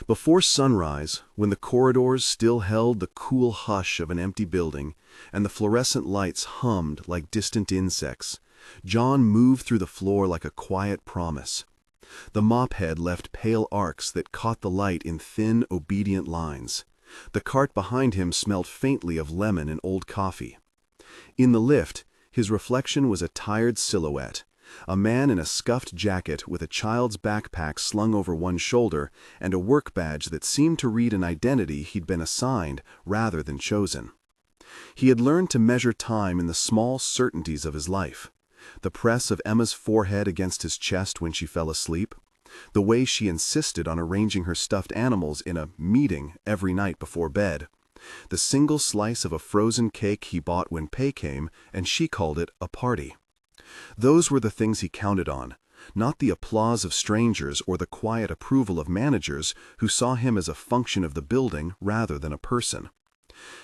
Before sunrise, when the corridors still held the cool hush of an empty building and the fluorescent lights hummed like distant insects, John moved through the floor like a quiet promise. The mop head left pale arcs that caught the light in thin, obedient lines. The cart behind him smelled faintly of lemon and old coffee. In the lift, his reflection was a tired silhouette, a man in a scuffed jacket with a child's backpack slung over one shoulder and a work badge that seemed to read an identity he'd been assigned rather than chosen. He had learned to measure time in the small certainties of his life. The press of Emma's forehead against his chest when she fell asleep, the way she insisted on arranging her stuffed animals in a meeting every night before bed, the single slice of a frozen cake he bought when pay came and she called it a party. Those were the things he counted on, not the applause of strangers or the quiet approval of managers who saw him as a function of the building rather than a person.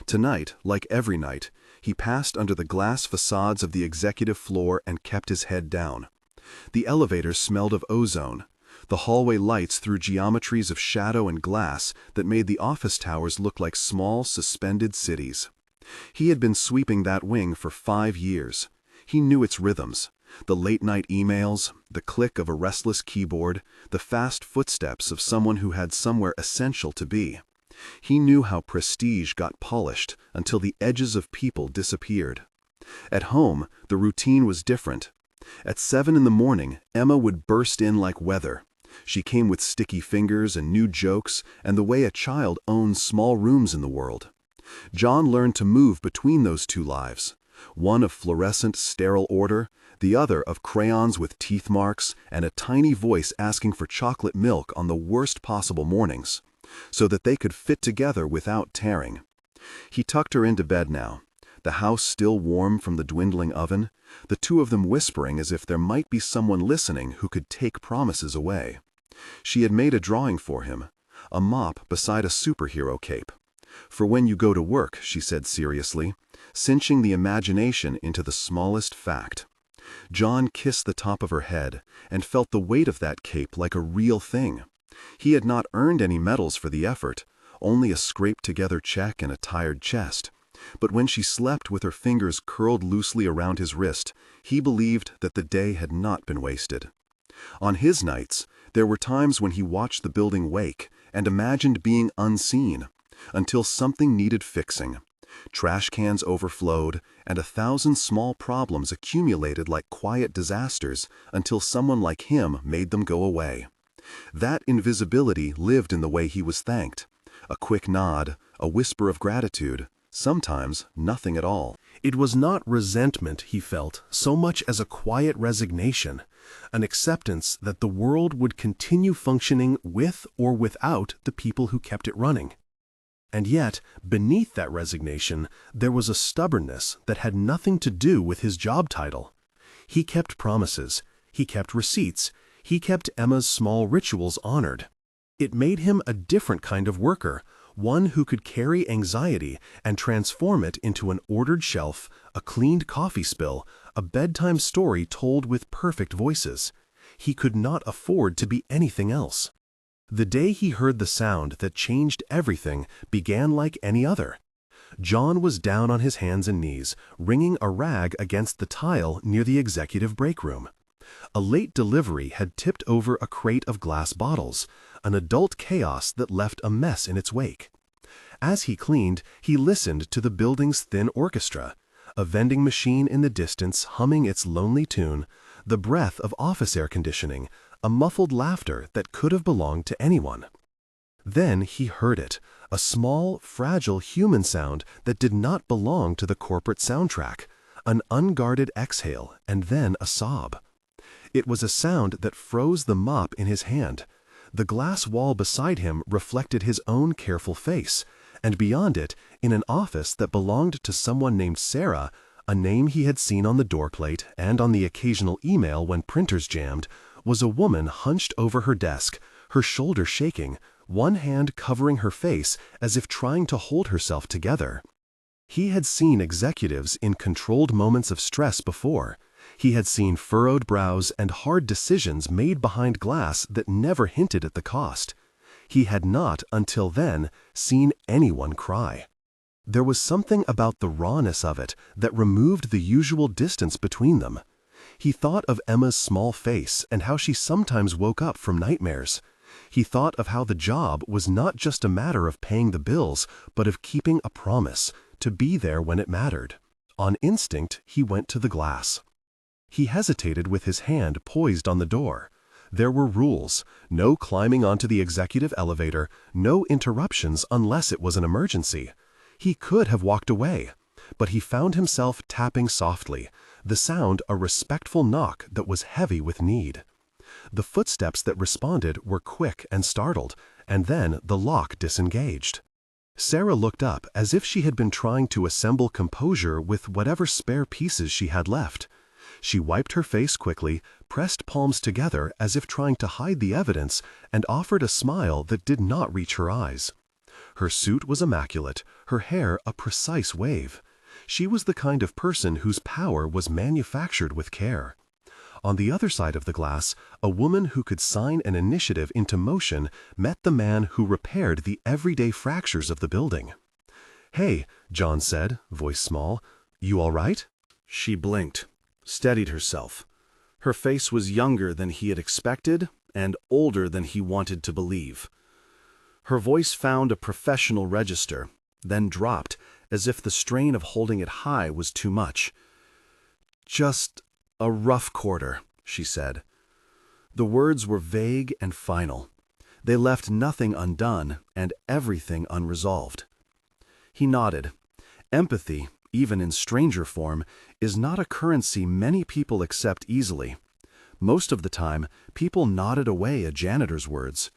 Tonight, like every night, he passed under the glass facades of the executive floor and kept his head down. The elevators smelled of ozone. The hallway lights threw geometries of shadow and glass that made the office towers look like small, suspended cities. He had been sweeping that wing for 5 years. He knew its rhythms, the late-night emails, the click of a restless keyboard, the fast footsteps of someone who had somewhere essential to be. He knew how prestige got polished until the edges of people disappeared. At home, the routine was different. At 7 in the morning, Emma would burst in like weather. She came with sticky fingers and new jokes and the way a child owns small rooms in the world. John learned to move between those two lives. One of fluorescent, sterile order, the other of crayons with teeth marks and a tiny voice asking for chocolate milk on the worst possible mornings, so that they could fit together without tearing. He tucked her into bed now, the house still warm from the dwindling oven, the two of them whispering as if there might be someone listening who could take promises away. She had made a drawing for him, a mop beside a superhero cape. For when you go to work, she said seriously, cinching the imagination into the smallest fact. John kissed the top of her head and felt the weight of that cape like a real thing. He had not earned any medals for the effort, only a scraped-together check and a tired chest. But when she slept with her fingers curled loosely around his wrist, he believed that the day had not been wasted. On his nights, there were times when he watched the building wake and imagined being unseen, until something needed fixing. Trash cans overflowed, and 1,000 small problems accumulated like quiet disasters until someone like him made them go away. That invisibility lived in the way he was thanked. A quick nod, a whisper of gratitude, sometimes nothing at all. It was not resentment he felt so much as a quiet resignation, an acceptance that the world would continue functioning with or without the people who kept it running. And yet, beneath that resignation, there was a stubbornness that had nothing to do with his job title. He kept promises, he kept receipts, he kept Emma's small rituals honored. It made him a different kind of worker, one who could carry anxiety and transform it into an ordered shelf, a cleaned coffee spill, a bedtime story told with perfect voices. He could not afford to be anything else. The day he heard the sound that changed everything began like any other. John was down on his hands and knees, wringing a rag against the tile near the executive break room. A late delivery had tipped over a crate of glass bottles, an adult chaos that left a mess in its wake. As he cleaned, he listened to the building's thin orchestra, a vending machine in the distance humming its lonely tune, the breath of office air conditioning, a muffled laughter that could have belonged to anyone. Then he heard it, a small, fragile human sound that did not belong to the corporate soundtrack, an unguarded exhale and then a sob. It was a sound that froze the mop in his hand. The glass wall beside him reflected his own careful face, and beyond it, in an office that belonged to someone named Sarah, a name he had seen on the doorplate and on the occasional email when printers jammed, was a woman hunched over her desk, her shoulders shaking, one hand covering her face as if trying to hold herself together. He had seen executives in controlled moments of stress before. He had seen furrowed brows and hard decisions made behind glass that never hinted at the cost. He had not, until then, seen anyone cry. There was something about the rawness of it that removed the usual distance between them. He thought of Emma's small face and how she sometimes woke up from nightmares. He thought of how the job was not just a matter of paying the bills, but of keeping a promise, to be there when it mattered. On instinct, he went to the glass. He hesitated with his hand poised on the door. There were rules: no climbing onto the executive elevator, no interruptions unless it was an emergency. He could have walked away, but he found himself tapping softly, the sound a respectful knock that was heavy with need. The footsteps that responded were quick and startled, and then the lock disengaged. Sarah looked up as if she had been trying to assemble composure with whatever spare pieces she had left. She wiped her face quickly, pressed palms together as if trying to hide the evidence, and offered a smile that did not reach her eyes. Her suit was immaculate, her hair a precise wave. She was the kind of person whose power was manufactured with care. On the other side of the glass, a woman who could sign an initiative into motion met the man who repaired the everyday fractures of the building. "Hey," John said, voice small, "you all right?" She blinked, steadied herself. Her face was younger than he had expected and older than he wanted to believe. Her voice found a professional register, then dropped, as if the strain of holding it high was too much. "Just a rough quarter," she said. The words were vague and final. They left nothing undone and everything unresolved. He nodded. Empathy, even in stranger form, is not a currency many people accept easily. Most of the time, people nodded away a janitor's words.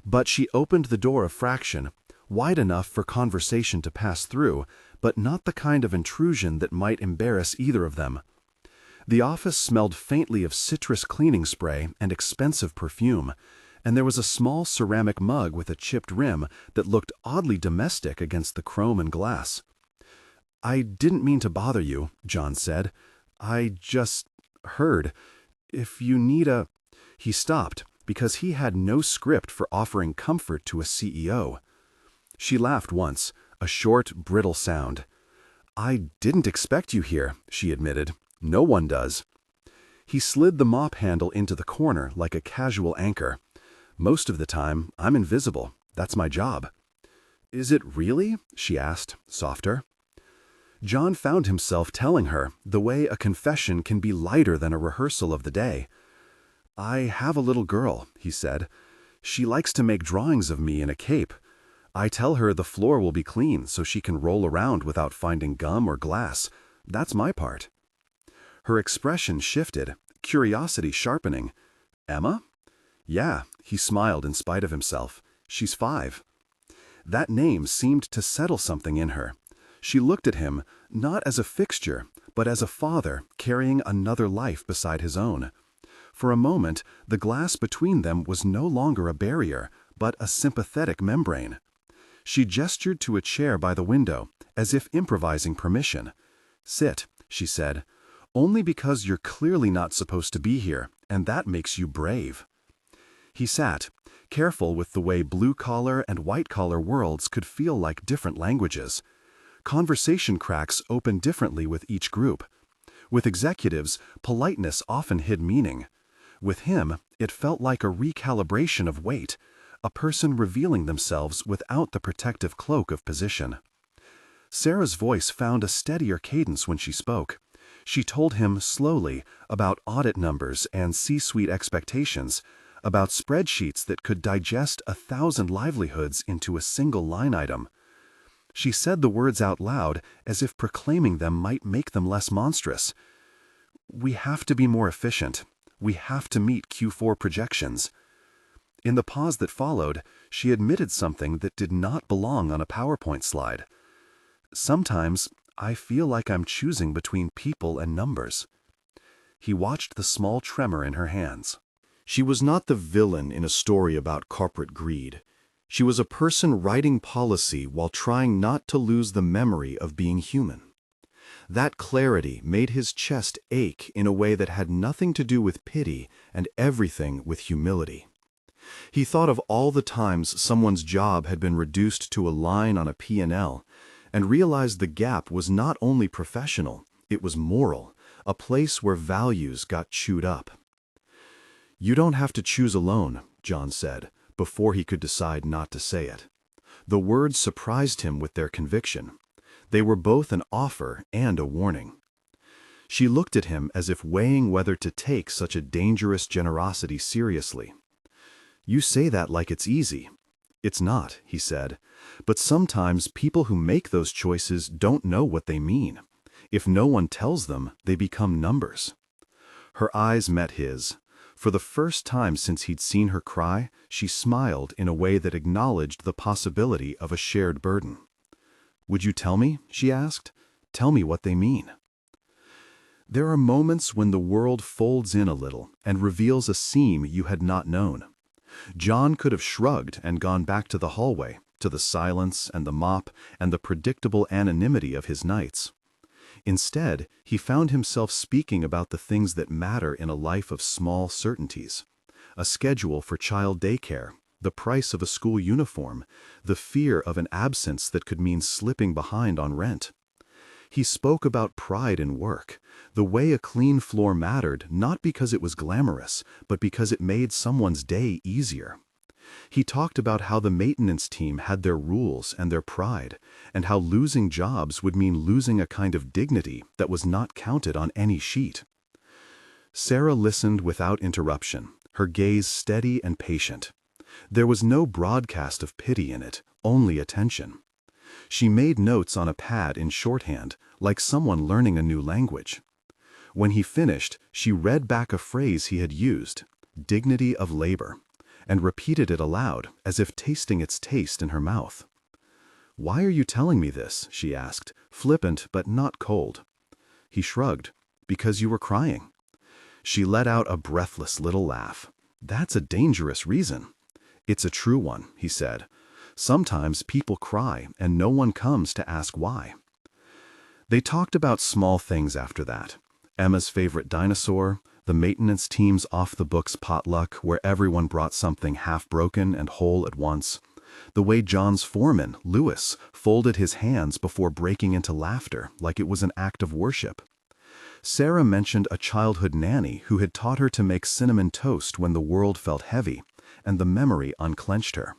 But she opened the door a fraction, wide enough for conversation to pass through, but not the kind of intrusion that might embarrass either of them. The office smelled faintly of citrus cleaning spray and expensive perfume, and there was a small ceramic mug with a chipped rim that looked oddly domestic against the chrome and glass. "I didn't mean to bother you," John said. "I just heard. If you need a—" He stopped, because he had no script for offering comfort to a CEO. She laughed once, a short, brittle sound. "I didn't expect you here," she admitted. "No one does." He slid the mop handle into the corner like a casual anchor. "Most of the time, I'm invisible. That's my job." "Is it really?" she asked, softer. John found himself telling her the way a confession can be lighter than a rehearsal of the day. "I have a little girl," he said. "She likes to make drawings of me in a cape. I tell her the floor will be clean so she can roll around without finding gum or glass. That's my part." Her expression shifted, curiosity sharpening. "Emma?" "Yeah," he smiled in spite of himself. "She's 5. That name seemed to settle something in her. She looked at him, not as a fixture, but as a father carrying another life beside his own. For a moment, the glass between them was no longer a barrier, but a sympathetic membrane. She gestured to a chair by the window, as if improvising permission. "Sit," she said, "only because you're clearly not supposed to be here, and that makes you brave." He sat, careful with the way blue-collar and white-collar worlds could feel like different languages. Conversation cracks opened differently with each group. With executives, politeness often hid meaning. With him, it felt like a recalibration of weight, a person revealing themselves without the protective cloak of position. Sarah's voice found a steadier cadence when she spoke. She told him slowly about audit numbers and C-suite expectations, about spreadsheets that could digest 1,000 livelihoods into a single line item. She said the words out loud as if proclaiming them might make them less monstrous. "We have to be more efficient. We have to meet Q4 projections." In the pause that followed, she admitted something that did not belong on a PowerPoint slide. "Sometimes I feel like I'm choosing between people and numbers." He watched the small tremor in her hands. She was not the villain in a story about corporate greed. She was a person writing policy while trying not to lose the memory of being human. That clarity made his chest ache in a way that had nothing to do with pity and everything with humility. He thought of all the times someone's job had been reduced to a line on a P&L, and realized the gap was not only professional, it was moral, a place where values got chewed up. "You don't have to choose alone," John said, before he could decide not to say it. The words surprised him with their conviction. They were both an offer and a warning. She looked at him as if weighing whether to take such a dangerous generosity seriously. "You say that like it's easy." "It's not," he said. "But sometimes people who make those choices don't know what they mean. If no one tells them, they become numbers." Her eyes met his. For the first time since he'd seen her cry, she smiled in a way that acknowledged the possibility of a shared burden. "Would you tell me?" she asked. "Tell me what they mean." There are moments when the world folds in a little and reveals a seam you had not known. John could have shrugged and gone back to the hallway, to the silence and the mop and the predictable anonymity of his nights. Instead, he found himself speaking about the things that matter in a life of small certainties. A schedule for child daycare, the price of a school uniform, the fear of an absence that could mean slipping behind on rent. He spoke about pride in work, the way a clean floor mattered not because it was glamorous, but because it made someone's day easier. He talked about how the maintenance team had their rules and their pride, and how losing jobs would mean losing a kind of dignity that was not counted on any sheet. Sarah listened without interruption, her gaze steady and patient. There was no broadcast of pity in it, only attention. She made notes on a pad in shorthand, like someone learning a new language. When he finished, she read back a phrase he had used, "dignity of labor," and repeated it aloud, as if tasting its taste in her mouth. "Why are you telling me this?" she asked, flippant but not cold. He shrugged. "Because you were crying." She let out a breathless little laugh. "That's a dangerous reason." "It's a true one," he said. "Sometimes people cry and no one comes to ask why." They talked about small things after that. Emma's favorite dinosaur, the maintenance team's off-the-books potluck where everyone brought something half-broken and whole at once, the way John's foreman, Lewis, folded his hands before breaking into laughter like it was an act of worship. Sarah mentioned a childhood nanny who had taught her to make cinnamon toast when the world felt heavy, and the memory unclenched her.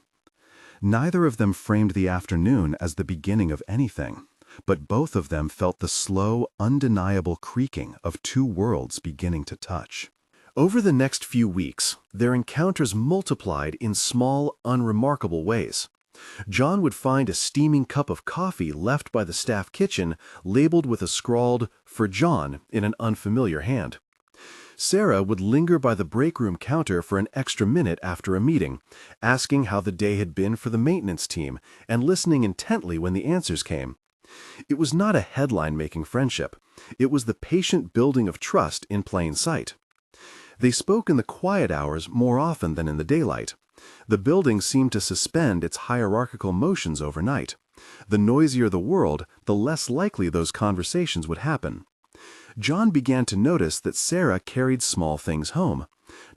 Neither of them framed the afternoon as the beginning of anything, but both of them felt the slow, undeniable creaking of two worlds beginning to touch. Over the next few weeks, their encounters multiplied in small, unremarkable ways. John would find a steaming cup of coffee left by the staff kitchen, labeled with a scrawled, "For John," in an unfamiliar hand. Sarah would linger by the break room counter for an extra minute after a meeting, asking how the day had been for the maintenance team and listening intently when the answers came. It was not a headline-making friendship. It was the patient building of trust in plain sight. They spoke in the quiet hours more often than in the daylight. The building seemed to suspend its hierarchical motions overnight. The noisier the world, the less likely those conversations would happen. John began to notice that Sarah carried small things home.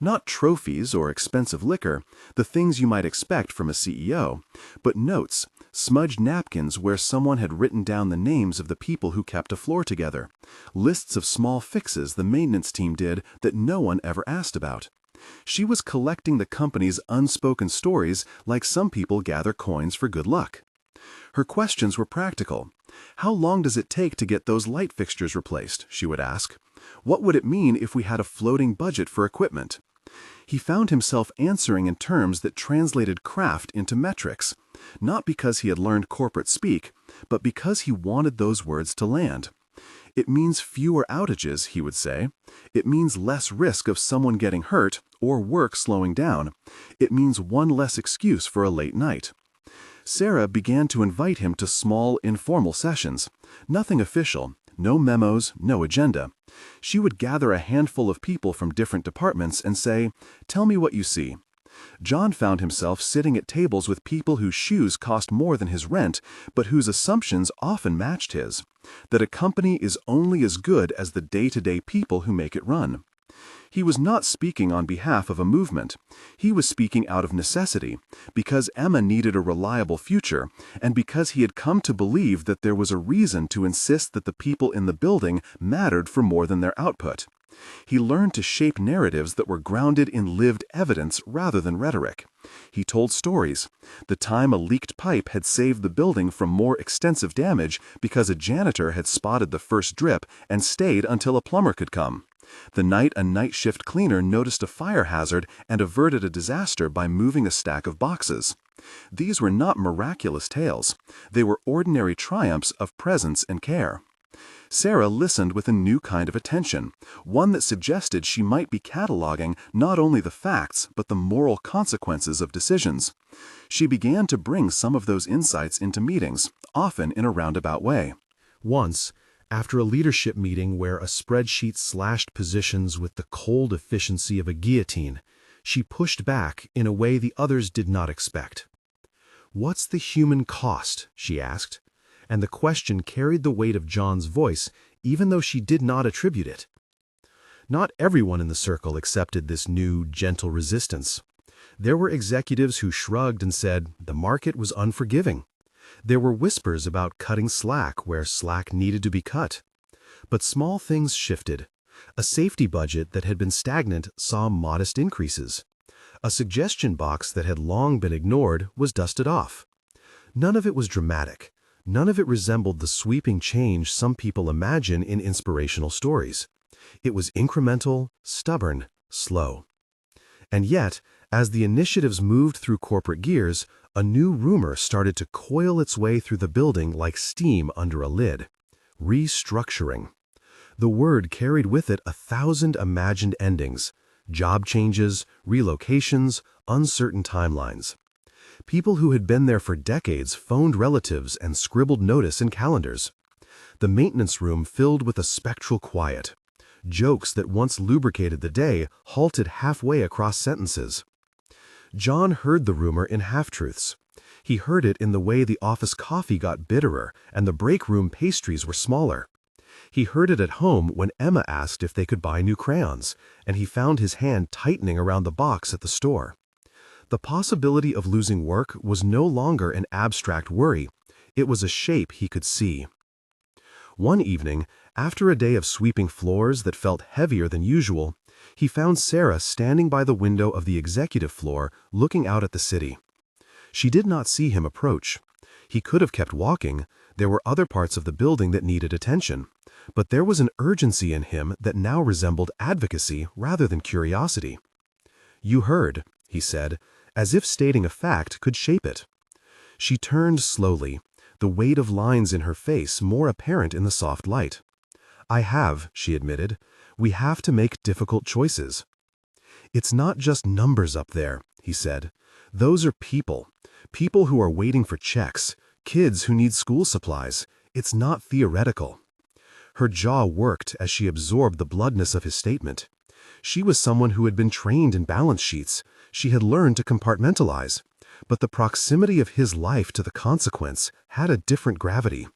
Not trophies or expensive liquor, the things you might expect from a CEO, but notes, smudged napkins where someone had written down the names of the people who kept a floor together, lists of small fixes the maintenance team did that no one ever asked about. She was collecting the company's unspoken stories like some people gather coins for good luck. Her questions were practical. How long does it take to get those light fixtures replaced, she would ask. What would it mean if we had a floating budget for equipment? He found himself answering in terms that translated craft into metrics, not because he had learned corporate speak, but because he wanted those words to land. It means fewer outages, he would say. It means less risk of someone getting hurt or work slowing down. It means one less excuse for a late night. Sarah began to invite him to small, informal sessions. Nothing official, no memos, no agenda. She would gather a handful of people from different departments and say, "Tell me what you see." John found himself sitting at tables with people whose shoes cost more than his rent, but whose assumptions often matched his, that a company is only as good as the day-to-day people who make it run. He was not speaking on behalf of a movement. He was speaking out of necessity, because Emma needed a reliable future, and because he had come to believe that there was a reason to insist that the people in the building mattered for more than their output. He learned to shape narratives that were grounded in lived evidence rather than rhetoric. He told stories. The time a leaked pipe had saved the building from more extensive damage because a janitor had spotted the first drip and stayed until a plumber could come. The night a night shift cleaner noticed a fire hazard and averted a disaster by moving a stack of boxes. These were not miraculous tales. They were ordinary triumphs of presence and care. Sarah listened with a new kind of attention, one that suggested she might be cataloging not only the facts but the moral consequences of decisions. She began to bring some of those insights into meetings, often in a roundabout way. Once, after a leadership meeting where a spreadsheet slashed positions with the cold efficiency of a guillotine, she pushed back in a way the others did not expect. "What's the human cost?" she asked. And the question carried the weight of John's voice, even though she did not attribute it. Not everyone in the circle accepted this new, gentle resistance. There were executives who shrugged and said the market was unforgiving. There were whispers about cutting slack where slack needed to be cut. But small things shifted. A safety budget that had been stagnant saw modest increases. A suggestion box that had long been ignored was dusted off. None of it was dramatic. None of it resembled the sweeping change some people imagine in inspirational stories. It was incremental, stubborn, slow. And yet, as the initiatives moved through corporate gears, a new rumor started to coil its way through the building like steam under a lid. Restructuring. The word carried with it 1,000 imagined endings: job changes, relocations, uncertain timelines. People who had been there for decades phoned relatives and scribbled notice in calendars. The maintenance room filled with a spectral quiet. Jokes that once lubricated the day halted halfway across sentences. John heard the rumor in half-truths. He heard it in the way the office coffee got bitterer and the break room pastries were smaller. He heard it at home when Emma asked if they could buy new crayons, and he found his hand tightening around the box at the store. The possibility of losing work was no longer an abstract worry. It was a shape he could see. One evening, after a day of sweeping floors that felt heavier than usual, he found Sarah standing by the window of the executive floor looking out at the city. She did not see him approach. He could have kept walking. There were other parts of the building that needed attention. But there was an urgency in him that now resembled advocacy rather than curiosity. "You heard," he said, as if stating a fact could shape it. She turned slowly, the weight of lines in her face more apparent in the soft light. "I have," she admitted. "We have to make difficult choices." "It's not just numbers up there," he said. "Those are people. People who are waiting for checks, kids who need school supplies. It's not theoretical." Her jaw worked as she absorbed the bluntness of his statement. She was someone who had been trained in balance sheets. She had learned to compartmentalize. But the proximity of his life to the consequence had a different gravity.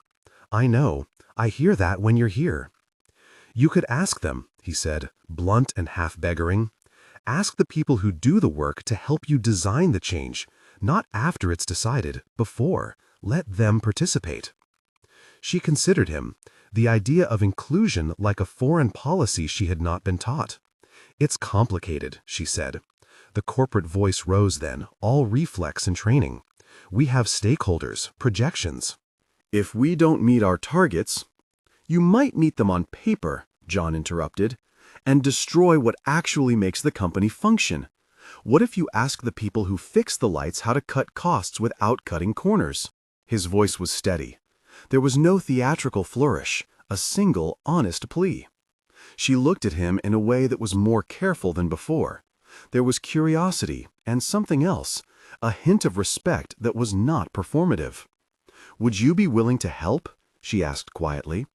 "I know. I hear that when you're here." "You could ask them," he said, blunt and half-beggaring. "Ask the people who do the work to help you design the change, not after it's decided, before. Let them participate." She considered him, the idea of inclusion like a foreign policy she had not been taught. "It's complicated," she said. The corporate voice rose then, all reflex and training. "We have stakeholders, projections." "If we don't meet our targets—" "You might meet them on paper," John interrupted, "and destroy what actually makes the company function. What if you ask the people who fix the lights how to cut costs without cutting corners?" His voice was steady. There was no theatrical flourish, a single, honest plea. She looked at him in a way that was more careful than before. There was curiosity and something else, a hint of respect that was not performative. "Would you be willing to help?" she asked quietly.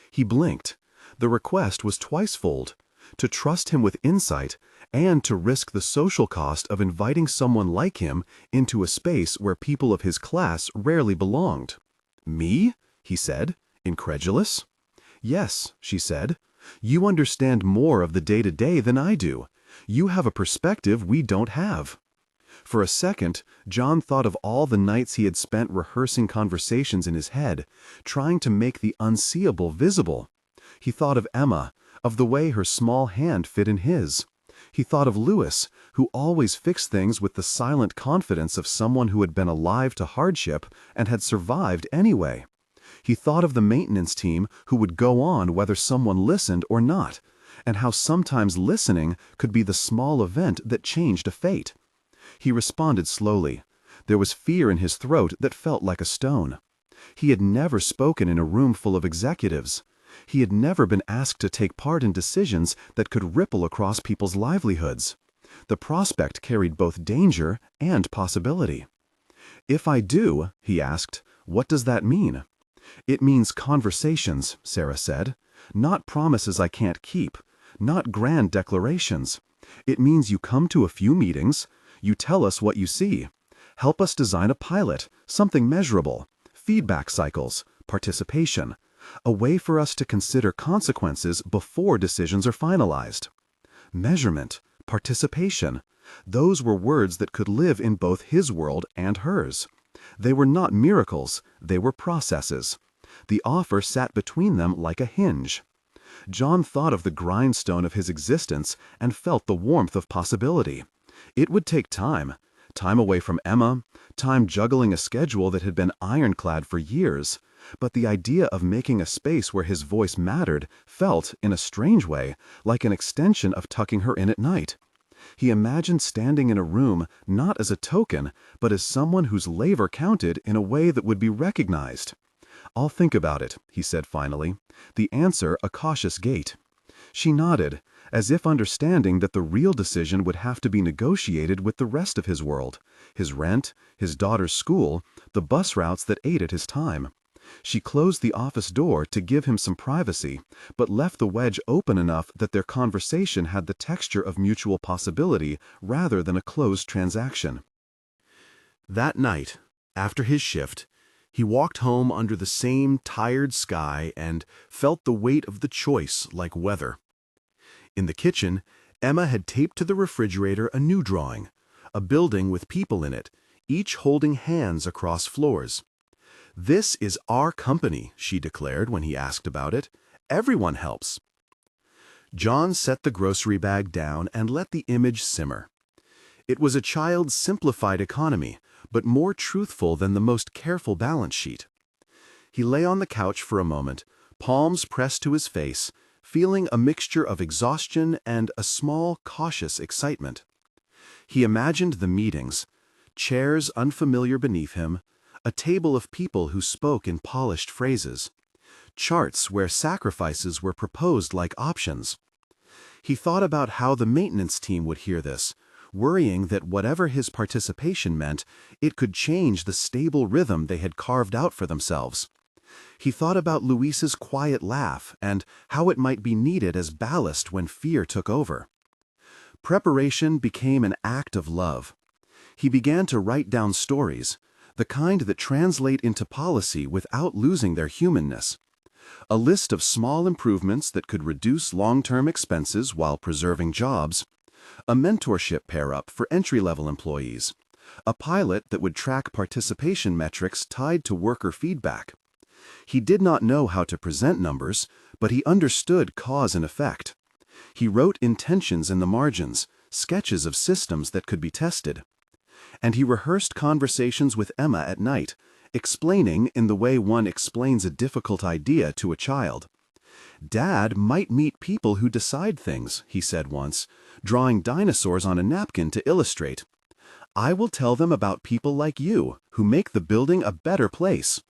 He blinked. The request was twicefold: to trust him with insight and to risk the social cost of inviting someone like him into a space where people of his class rarely belonged. "Me?" he said, incredulous. "Yes," she said. You understand more of the day-to-day than I do. You have a perspective we don't have." For a second, John thought of all the nights he had spent rehearsing conversations in his head, trying to make the unseeable visible. He thought of Emma, of the way her small hand fit in his. He thought of Louis, who always fixed things with the silent confidence of someone who had been alive to hardship and had survived anyway. He thought of the maintenance team who would go on whether someone listened or not, and how sometimes listening could be the small event that changed a fate. He responded slowly. There was fear in his throat that felt like a stone. He had never spoken in a room full of executives. He had never been asked to take part in decisions that could ripple across people's livelihoods. The prospect carried both danger and possibility. "If I do," he asked, "what does that mean?" "It means conversations," Sarah said. "Not promises I can't keep. Not grand declarations. It means you come to a few meetings, you tell us what you see. Help us design a pilot, something measurable, feedback cycles, participation, a way for us to consider consequences before decisions are finalized." Measurement, participation, those were words that could live in both his world and hers. They were not miracles, they were processes. The offer sat between them like a hinge. John thought of the grindstone of his existence and felt the warmth of possibility. It would take time away from Emma, time juggling a schedule that had been ironclad for years, but the idea of making a space where his voice mattered felt, in a strange way, like an extension of tucking her in at night. He imagined standing in a room not as a token, but as someone whose labor counted in a way that would be recognized. "I'll think about it," he said finally, the answer a cautious gait. She nodded, as if understanding that the real decision would have to be negotiated with the rest of his world, his rent, his daughter's school, the bus routes that ate at his time. She closed the office door to give him some privacy, but left the wedge open enough that their conversation had the texture of mutual possibility rather than a closed transaction. That night, after his shift, he walked home under the same tired sky and felt the weight of the choice like weather. In the kitchen, Emma had taped to the refrigerator a new drawing, a building with people in it, each holding hands across floors. "This is our company," she declared when he asked about it. "Everyone helps." John set the grocery bag down and let the image simmer. It was a child's simplified economy, but more truthful than the most careful balance sheet. He lay on the couch for a moment, palms pressed to his face, feeling a mixture of exhaustion and a small, cautious excitement. He imagined the meetings, chairs unfamiliar beneath him, a table of people who spoke in polished phrases, charts where sacrifices were proposed like options. He thought about how the maintenance team would hear this, worrying that whatever his participation meant, it could change the stable rhythm they had carved out for themselves. He thought about Louise's quiet laugh and how it might be needed as ballast when fear took over. Preparation became an act of love. He began to write down stories, the kind that translate into policy without losing their humanness. A list of small improvements that could reduce long-term expenses while preserving jobs, a mentorship pair-up for entry-level employees, a pilot that would track participation metrics tied to worker feedback. He did not know how to present numbers, but he understood cause and effect. He wrote intentions in the margins, sketches of systems that could be tested. And he rehearsed conversations with Emma at night, explaining in the way one explains a difficult idea to a child. "Dad might meet people who decide things," he said once, drawing dinosaurs on a napkin to illustrate. "I will tell them about people like you, who make the building a better place."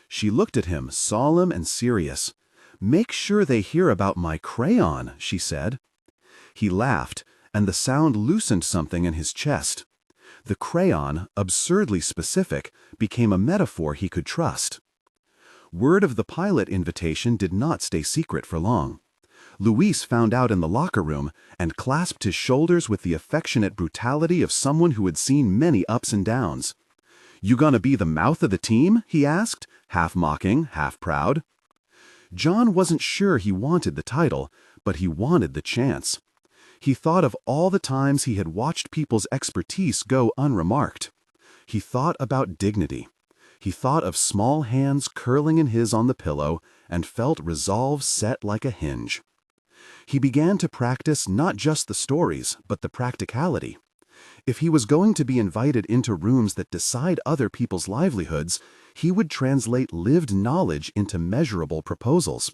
She looked at him, solemn and serious. "Make sure they hear about my crayon," she said. He laughed, and the sound loosened something in his chest. The crayon, absurdly specific, became a metaphor he could trust. Word of the pilot invitation did not stay secret for long. Luis found out in the locker room and clasped his shoulders with the affectionate brutality of someone who had seen many ups and downs. "You gonna be the mouth of the team?" he asked, half mocking, half proud. John wasn't sure he wanted the title, but he wanted the chance. He thought of all the times he had watched people's expertise go unremarked. He thought about dignity. He thought of small hands curling in his on the pillow and felt resolve set like a hinge. He began to practice not just the stories, but the practicality. If he was going to be invited into rooms that decide other people's livelihoods, he would translate lived knowledge into measurable proposals.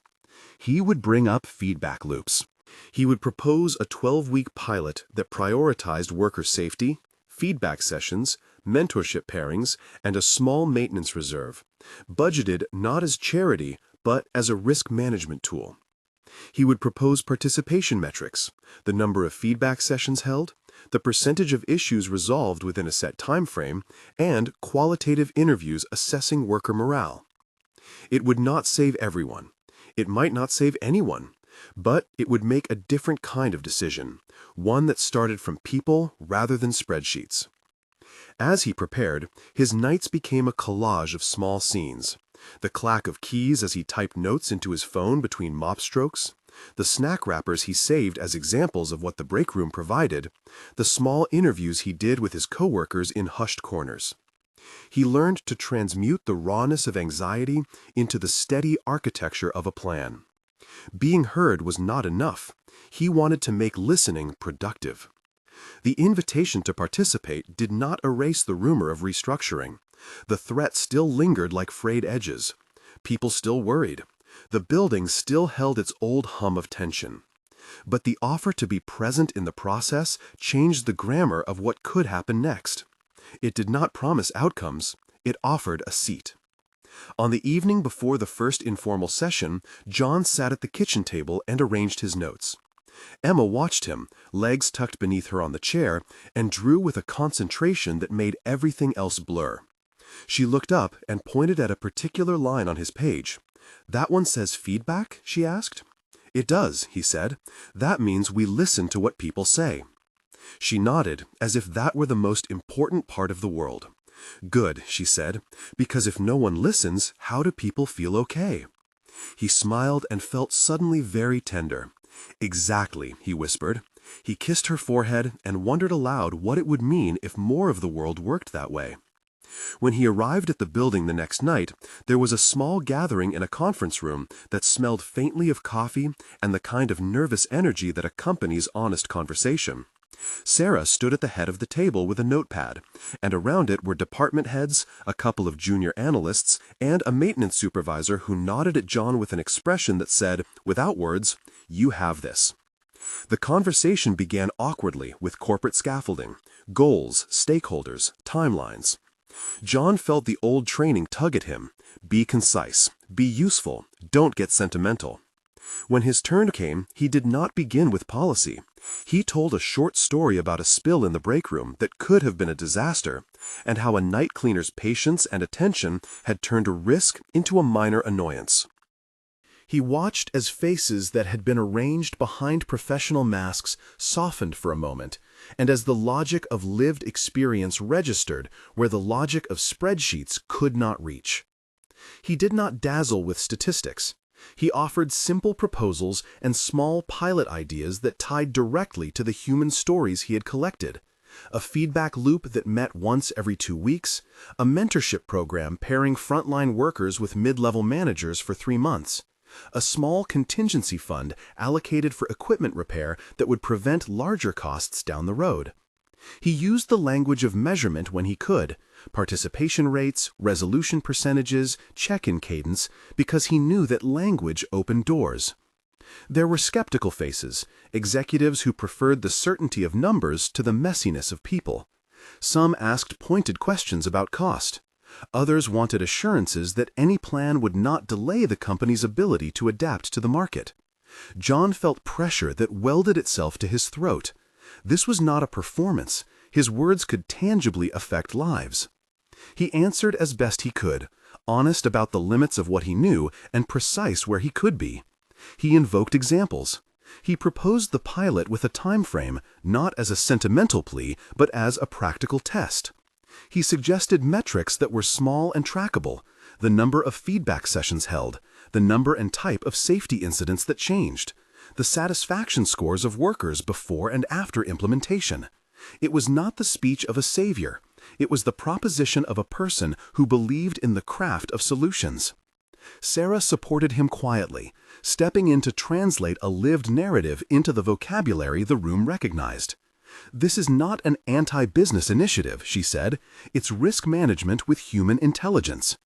He would bring up feedback loops. He would propose a 12-week pilot that prioritized worker safety, feedback sessions, mentorship pairings, and a small maintenance reserve, budgeted not as charity, but as a risk management tool. He would propose participation metrics, the number of feedback sessions held, the percentage of issues resolved within a set time frame, and qualitative interviews assessing worker morale. It would not save everyone. It might not save anyone, but it would make a different kind of decision, one that started from people rather than spreadsheets. As he prepared, his nights became a collage of small scenes. The clack of keys as he typed notes into his phone between mop strokes, the snack wrappers he saved as examples of what the break room provided, the small interviews he did with his coworkers in hushed corners. He learned to transmute the rawness of anxiety into the steady architecture of a plan. Being heard was not enough. He wanted to make listening productive. The invitation to participate did not erase the rumor of restructuring. The threat still lingered like frayed edges. People still worried. The building still held its old hum of tension. But the offer to be present in the process changed the grammar of what could happen next. It did not promise outcomes. It offered a seat. On the evening before the first informal session, John sat at the kitchen table and arranged his notes. Emma watched him, legs tucked beneath her on the chair, and drew with a concentration that made everything else blur. She looked up and pointed at a particular line on his page. "That one says feedback?" she asked. "It does," he said. "That means we listen to what people say." She nodded, as if that were the most important part of the world. "Good," she said, "because if no one listens, how do people feel okay?" He smiled and felt suddenly very tender. "Exactly," he whispered. He kissed her forehead and wondered aloud what it would mean if more of the world worked that way. When he arrived at the building the next night, there was a small gathering in a conference room that smelled faintly of coffee and the kind of nervous energy that accompanies honest conversation. Sarah stood at the head of the table with a notepad, and around it were department heads, a couple of junior analysts, and a maintenance supervisor who nodded at John with an expression that said, without words, "You have this." The conversation began awkwardly with corporate scaffolding, goals, stakeholders, timelines. John felt the old training tug at him. Be concise, be useful, don't get sentimental. When his turn came, he did not begin with policy. He told a short story about a spill in the break room that could have been a disaster, and how a night cleaner's patience and attention had turned a risk into a minor annoyance. He watched as faces that had been arranged behind professional masks softened for a moment, and as the logic of lived experience registered where the logic of spreadsheets could not reach. He did not dazzle with statistics. He offered simple proposals and small pilot ideas that tied directly to the human stories he had collected. A feedback loop that met once every 2 weeks, a mentorship program pairing frontline workers with mid-level managers for 3 months, a small contingency fund allocated for equipment repair that would prevent larger costs down the road. He used the language of measurement when he could, participation rates, resolution percentages, check-in cadence, because he knew that language opened doors. There were skeptical faces, executives who preferred the certainty of numbers to the messiness of people. Some asked pointed questions about cost. Others wanted assurances that any plan would not delay the company's ability to adapt to the market. John felt pressure that welded itself to his throat. This was not a performance. His words could tangibly affect lives. He answered as best he could, honest about the limits of what he knew and precise where he could be. He invoked examples. He proposed the pilot with a time frame, not as a sentimental plea, but as a practical test. He suggested metrics that were small and trackable: the number of feedback sessions held, the number and type of safety incidents that changed, the satisfaction scores of workers before and after implementation. It was not the speech of a savior. It was the proposition of a person who believed in the craft of solutions. Sarah supported him quietly, stepping in to translate a lived narrative into the vocabulary the room recognized. "This is not an anti-business initiative," she said. "It's risk management with human intelligence."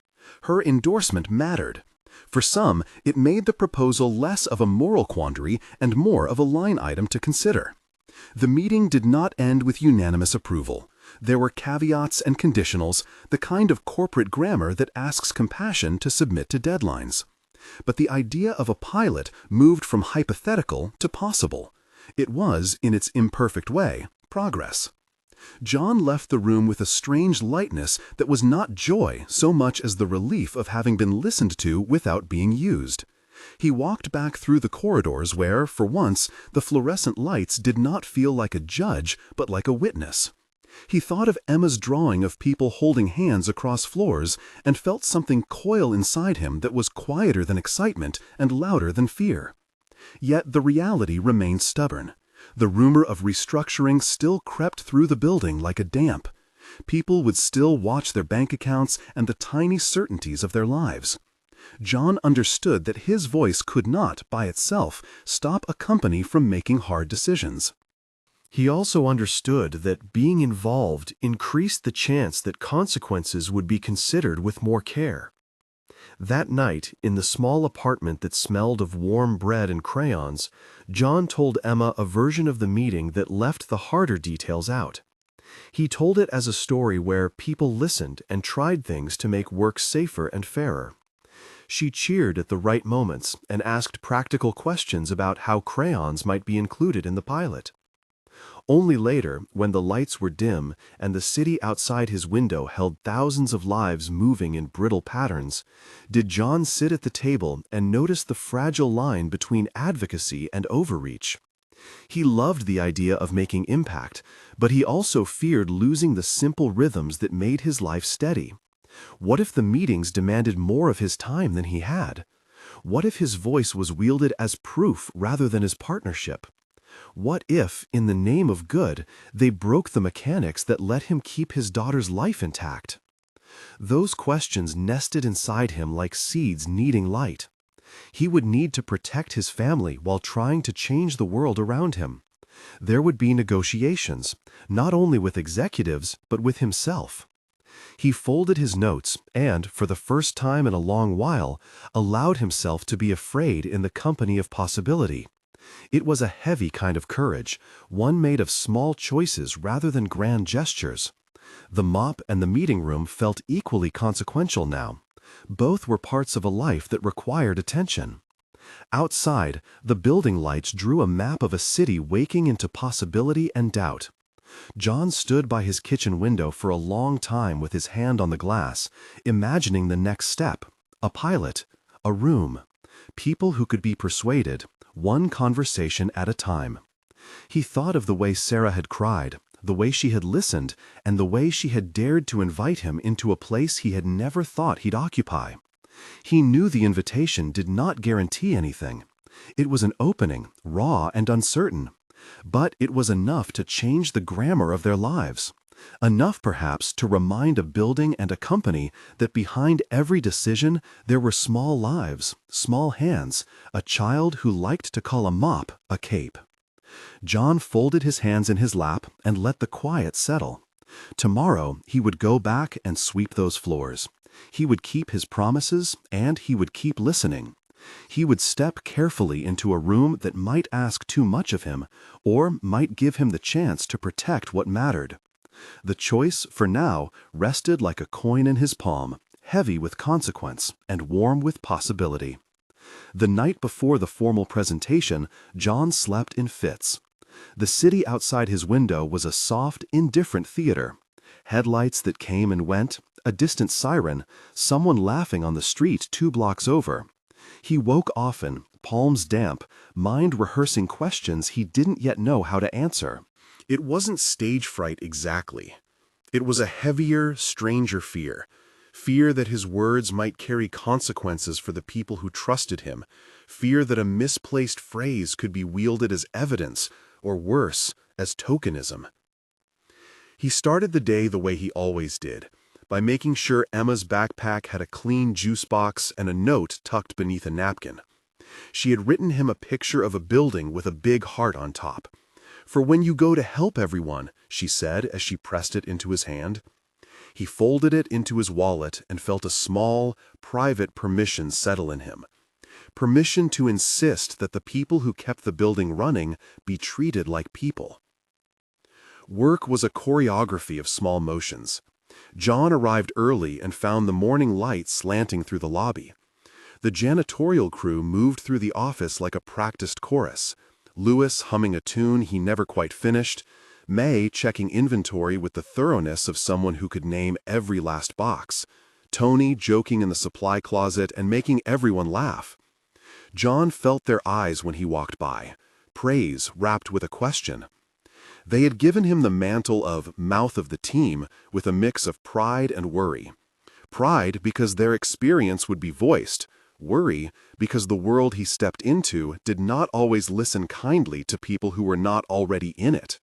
Her endorsement mattered. For some, it made the proposal less of a moral quandary and more of a line item to consider. The meeting did not end with unanimous approval. There were caveats and conditionals, the kind of corporate grammar that asks compassion to submit to deadlines. But the idea of a pilot moved from hypothetical to possible. It was, in its imperfect way, progress. John left the room with a strange lightness that was not joy so much as the relief of having been listened to without being used. He walked back through the corridors where, for once, the fluorescent lights did not feel like a judge, but like a witness. He thought of Emma's drawing of people holding hands across floors and felt something coil inside him that was quieter than excitement and louder than fear. Yet the reality remained stubborn. The rumor of restructuring still crept through the building like a damp. People would still watch their bank accounts and the tiny certainties of their lives. John understood that his voice could not, by itself, stop a company from making hard decisions. He also understood that being involved increased the chance that consequences would be considered with more care. That night, in the small apartment that smelled of warm bread and crayons, John told Emma a version of the meeting that left the harder details out. He told it as a story where people listened and tried things to make work safer and fairer. She cheered at the right moments and asked practical questions about how crayons might be included in the pilot. Only later, when the lights were dim and the city outside his window held thousands of lives moving in brittle patterns, did John sit at the table and notice the fragile line between advocacy and overreach. He loved the idea of making impact, but he also feared losing the simple rhythms that made his life steady. What if the meetings demanded more of his time than he had? What if his voice was wielded as proof rather than as partnership? What if, in the name of good, they broke the mechanics that let him keep his daughter's life intact? Those questions nested inside him like seeds needing light. He would need to protect his family while trying to change the world around him. There would be negotiations, not only with executives, but with himself. He folded his notes and, for the first time in a long while, allowed himself to be afraid in the company of possibility. It was a heavy kind of courage, one made of small choices rather than grand gestures. The mop and the meeting room felt equally consequential now. Both were parts of a life that required attention. Outside, the building lights drew a map of a city waking into possibility and doubt. John stood by his kitchen window for a long time with his hand on the glass, imagining the next step: a pilot, a room, people who could be persuaded, one conversation at a time. He thought of the way Sarah had cried, the way she had listened, and the way she had dared to invite him into a place he had never thought he'd occupy. He knew the invitation did not guarantee anything. It was an opening, raw and uncertain. But it was enough to change the grammar of their lives. Enough, perhaps, to remind a building and a company that behind every decision there were small lives, small hands, a child who liked to call a mop a cape. John folded his hands in his lap and let the quiet settle. Tomorrow he would go back and sweep those floors. He would keep his promises, and he would keep listening. He would step carefully into a room that might ask too much of him, or might give him the chance to protect what mattered. The choice, for now, rested like a coin in his palm, heavy with consequence and warm with possibility. The night before the formal presentation, John slept in fits. The city outside his window was a soft, indifferent theater. Headlights that came and went, a distant siren, someone laughing on the street 2 blocks over. He woke often, palms damp, mind rehearsing questions he didn't yet know how to answer. It wasn't stage fright exactly. It was a heavier, stranger fear. Fear that his words might carry consequences for the people who trusted him. Fear that a misplaced phrase could be wielded as evidence, or worse, as tokenism. He started the day the way he always did, by making sure Emma's backpack had a clean juice box and a note tucked beneath a napkin. She had written him a picture of a building with a big heart on top. "For when you go to help everyone," she said as she pressed it into his hand. He folded it into his wallet and felt a small, private permission settle in him. Permission to insist that the people who kept the building running be treated like people. Work was a choreography of small motions. John arrived early and found the morning light slanting through the lobby. The janitorial crew moved through the office like a practiced chorus. Louis humming a tune he never quite finished, May checking inventory with the thoroughness of someone who could name every last box, Tony joking in the supply closet and making everyone laugh. John felt their eyes when he walked by, praise wrapped with a question. They had given him the mantle of mouth of the team with a mix of pride and worry. Pride because their experience would be voiced, worry because the world he stepped into did not always listen kindly to people who were not already in it.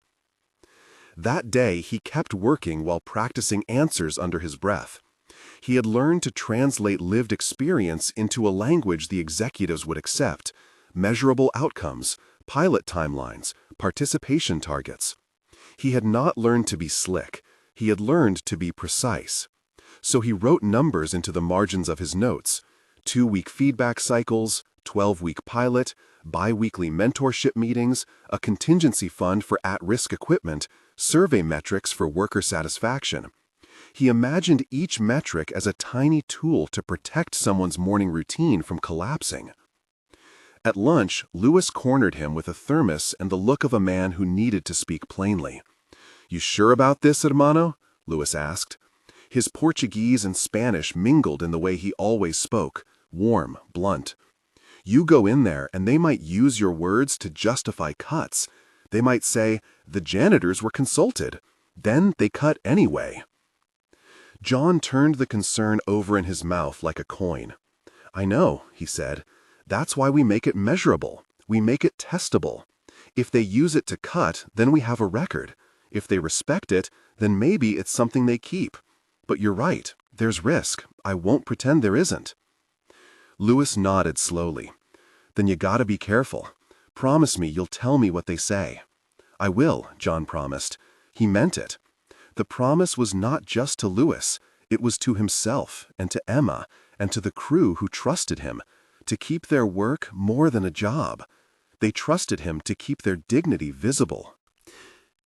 That day he kept working while practicing answers under his breath. He had learned to translate lived experience into a language the executives would accept, measurable outcomes, pilot timelines, participation targets. He had not learned to be slick, he had learned to be precise. So he wrote numbers into the margins of his notes: 2-week feedback cycles, 12-week pilot, bi-weekly mentorship meetings, a contingency fund for at-risk equipment, survey metrics for worker satisfaction. He imagined each metric as a tiny tool to protect someone's morning routine from collapsing. At lunch, Louis cornered him with a thermos and the look of a man who needed to speak plainly. "You sure about this, hermano?" Louis asked. His Portuguese and Spanish mingled in the way he always spoke, warm, blunt. "You go in there and they might use your words to justify cuts. They might say, 'The janitors were consulted.' Then they cut anyway." John turned the concern over in his mouth like a coin. "I know," he said. "That's why we make it measurable. We make it testable. If they use it to cut, then we have a record. If they respect it, then maybe it's something they keep. But you're right, there's risk. I won't pretend there isn't." Louis nodded slowly. "Then you gotta be careful. Promise me you'll tell me what they say." "I will," John promised. He meant it. The promise was not just to Louis, it was to himself and to Emma and to the crew who trusted him, to keep their work more than a job. They trusted him to keep their dignity visible.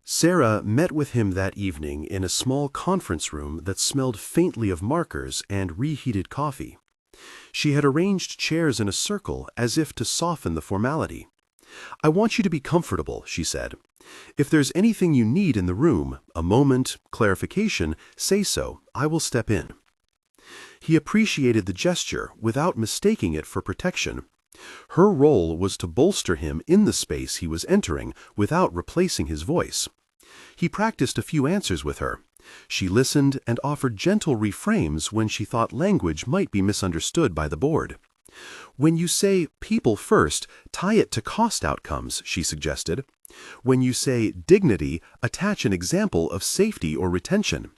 Sarah met with him that evening in a small conference room that smelled faintly of markers and reheated coffee. She had arranged chairs in a circle as if to soften the formality. "I want you to be comfortable," she said. "If there's anything you need in the room, a moment, clarification, say so. I will step in." He appreciated the gesture without mistaking it for protection. Her role was to bolster him in the space he was entering without replacing his voice. He practiced a few answers with her. She listened and offered gentle reframes when she thought language might be misunderstood by the board. "When you say people first, tie it to cost outcomes," she suggested. "When you say dignity, attach an example of safety or retention."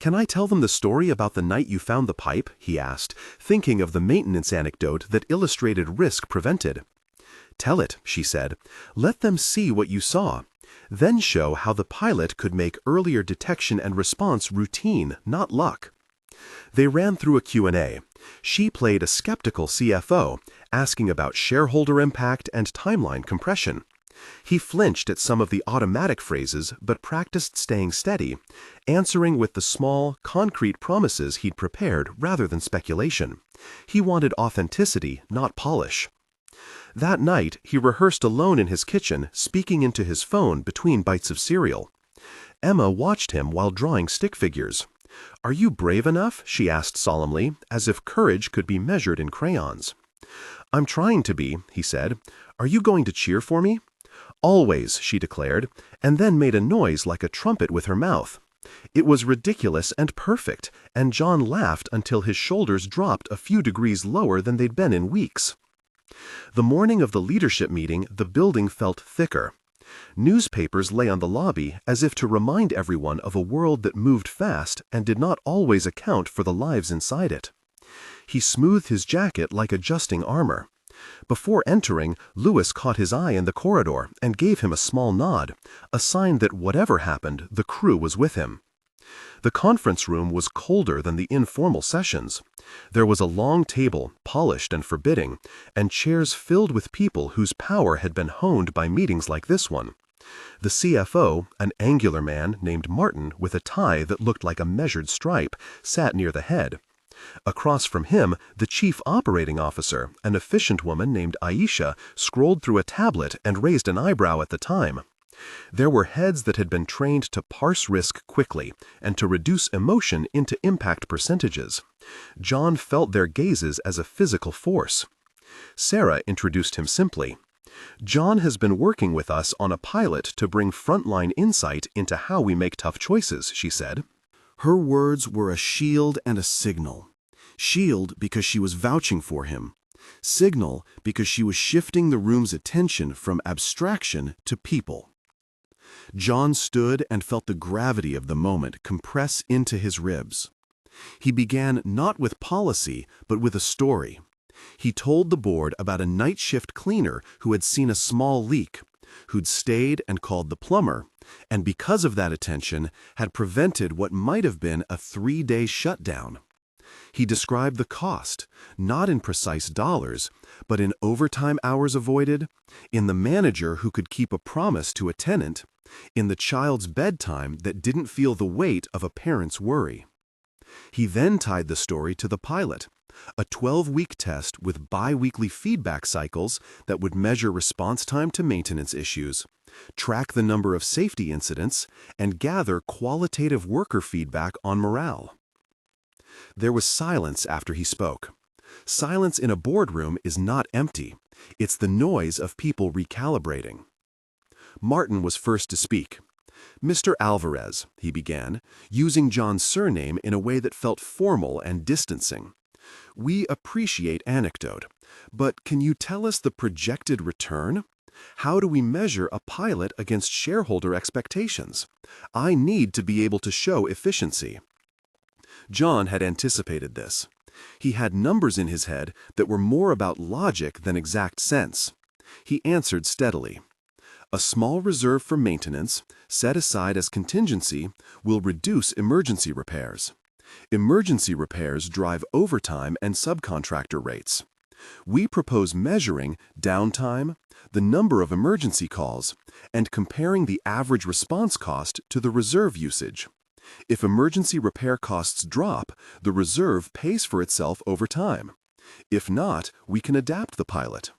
"Can I tell them the story about the night you found the pipe?" he asked, thinking of the maintenance anecdote that illustrated risk prevented. "Tell it," she said. "Let them see what you saw. Then show how the pilot could make earlier detection and response routine, not luck." They ran through a Q&A. She played a skeptical CFO, asking about shareholder impact and timeline compression. He flinched at some of the automatic phrases but practiced staying steady, answering with the small, concrete promises he'd prepared rather than speculation. He wanted authenticity, not polish. That night, he rehearsed alone in his kitchen, speaking into his phone between bites of cereal. Emma watched him while drawing stick figures. "Are you brave enough?" she asked solemnly, as if courage could be measured in crayons. "I'm trying to be," he said. "Are you going to cheer for me?" "Always," she declared, and then made a noise like a trumpet with her mouth. It was ridiculous and perfect, and John laughed until his shoulders dropped a few degrees lower than they'd been in weeks. The morning of the leadership meeting, the building felt thicker. Newspapers lay on the lobby as if to remind everyone of a world that moved fast and did not always account for the lives inside it. He smoothed his jacket like adjusting armor. Before entering, Lewis caught his eye in the corridor and gave him a small nod, a sign that whatever happened, the crew was with him. The conference room was colder than the informal sessions. There was a long table, polished and forbidding, and chairs filled with people whose power had been honed by meetings like this one. The CFO, an angular man named Martin with a tie that looked like a measured stripe, sat near the head. Across from him, the chief operating officer, an efficient woman named Aisha, scrolled through a tablet and raised an eyebrow at the time. There were heads that had been trained to parse risk quickly and to reduce emotion into impact percentages. John felt their gazes as a physical force. Sarah introduced him simply. "John has been working with us on a pilot to bring frontline insight into how we make tough choices," she said. Her words were a shield and a signal. Shield because she was vouching for him. Signal because she was shifting the room's attention from abstraction to people. John stood and felt the gravity of the moment compress into his ribs. He began not with policy, but with a story. He told the board about a night shift cleaner who had seen a small leak, who'd stayed and called the plumber, and because of that attention, had prevented what might have been a 3-day shutdown. He described the cost, not in precise dollars, but in overtime hours avoided, in the manager who could keep a promise to a tenant, in the child's bedtime that didn't feel the weight of a parent's worry. He then tied the story to the pilot, a 12-week test with bi-weekly feedback cycles that would measure response time to maintenance issues, track the number of safety incidents, and gather qualitative worker feedback on morale. There was silence after he spoke. Silence in a boardroom is not empty. It's the noise of people recalibrating. Martin was first to speak. "Mr. Alvarez," he began, using John's surname in a way that felt formal and distancing. "We appreciate anecdote, but can you tell us the projected return? How do we measure a pilot against shareholder expectations? I need to be able to show efficiency." John had anticipated this. He had numbers in his head that were more about logic than exact sense. He answered steadily. "A small reserve for maintenance, set aside as contingency, will reduce emergency repairs. Emergency repairs drive overtime and subcontractor rates. We propose measuring downtime, the number of emergency calls, and comparing the average response cost to the reserve usage. If emergency repair costs drop, the reserve pays for itself over time. If not, we can adapt the pilot."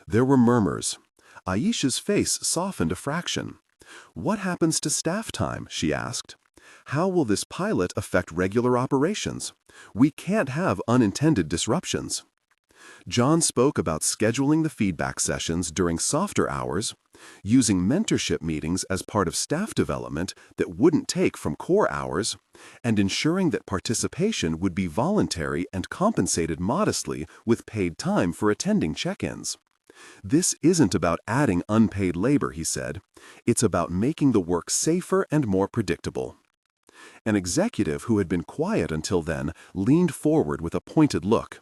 There were murmurs. Aisha's face softened a fraction. "What happens to staff time?" she asked. "How will this pilot affect regular operations? We can't have unintended disruptions." John spoke about scheduling the feedback sessions during softer hours, using mentorship meetings as part of staff development that wouldn't take from core hours, and ensuring that participation would be voluntary and compensated modestly with paid time for attending check-ins. "This isn't about adding unpaid labor," he said. "It's about making the work safer and more predictable." An executive who had been quiet until then leaned forward with a pointed look.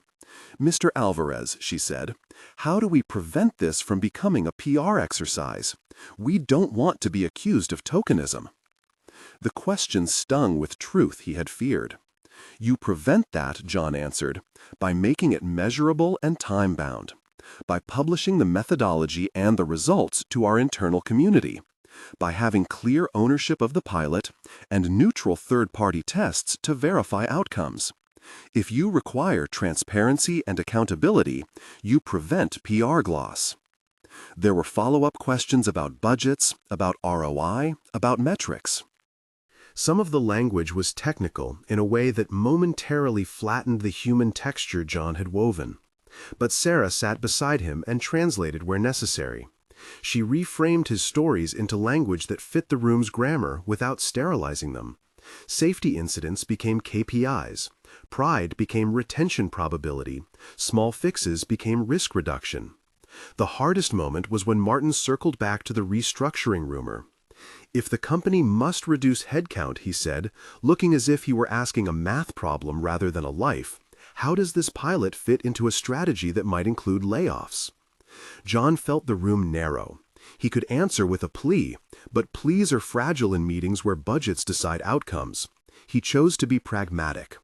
"Mr. Alvarez," she said, "how do we prevent this from becoming a PR exercise? We don't want to be accused of tokenism." The question stung with truth he had feared. "You prevent that," John answered, "by making it measurable and time-bound, by publishing the methodology and the results to our internal community, by having clear ownership of the pilot and neutral third-party tests to verify outcomes. If you require transparency and accountability, you prevent PR gloss." There were follow-up questions about budgets, about ROI, about metrics. Some of the language was technical in a way that momentarily flattened the human texture John had woven. But Sarah sat beside him and translated where necessary. She reframed his stories into language that fit the room's grammar without sterilizing them. Safety incidents became KPIs. Pride became retention probability. Small fixes became risk reduction. The hardest moment was when Martin circled back to the restructuring rumor. If the company must reduce headcount, he said, looking as if he were asking a math problem rather than a life, how does this pilot fit into a strategy that might include layoffs? John felt the room narrow. He could answer with a plea, but pleas are fragile in meetings where budgets decide outcomes. He chose to be pragmatic.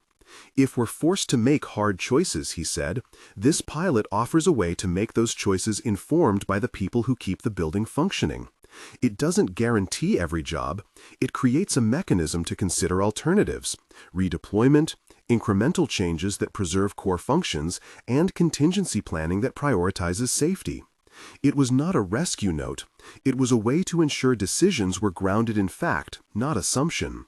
If we're forced to make hard choices, he said, this pilot offers a way to make those choices informed by the people who keep the building functioning. It doesn't guarantee every job. It creates a mechanism to consider alternatives, redeployment, incremental changes that preserve core functions, and contingency planning that prioritizes safety. It was not a rescue note. It was a way to ensure decisions were grounded in fact, not assumption.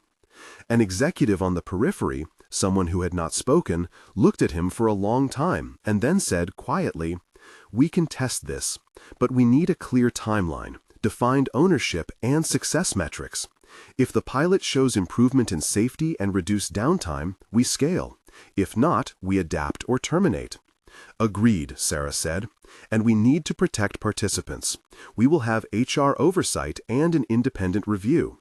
An executive on the periphery, someone who had not spoken, looked at him for a long time and then said quietly, "We can test this, but we need a clear timeline, defined ownership, and success metrics. If the pilot shows improvement in safety and reduced downtime, we scale. If not, we adapt or terminate." "Agreed," Sarah said, "and we need to protect participants. We will have HR oversight and an independent review."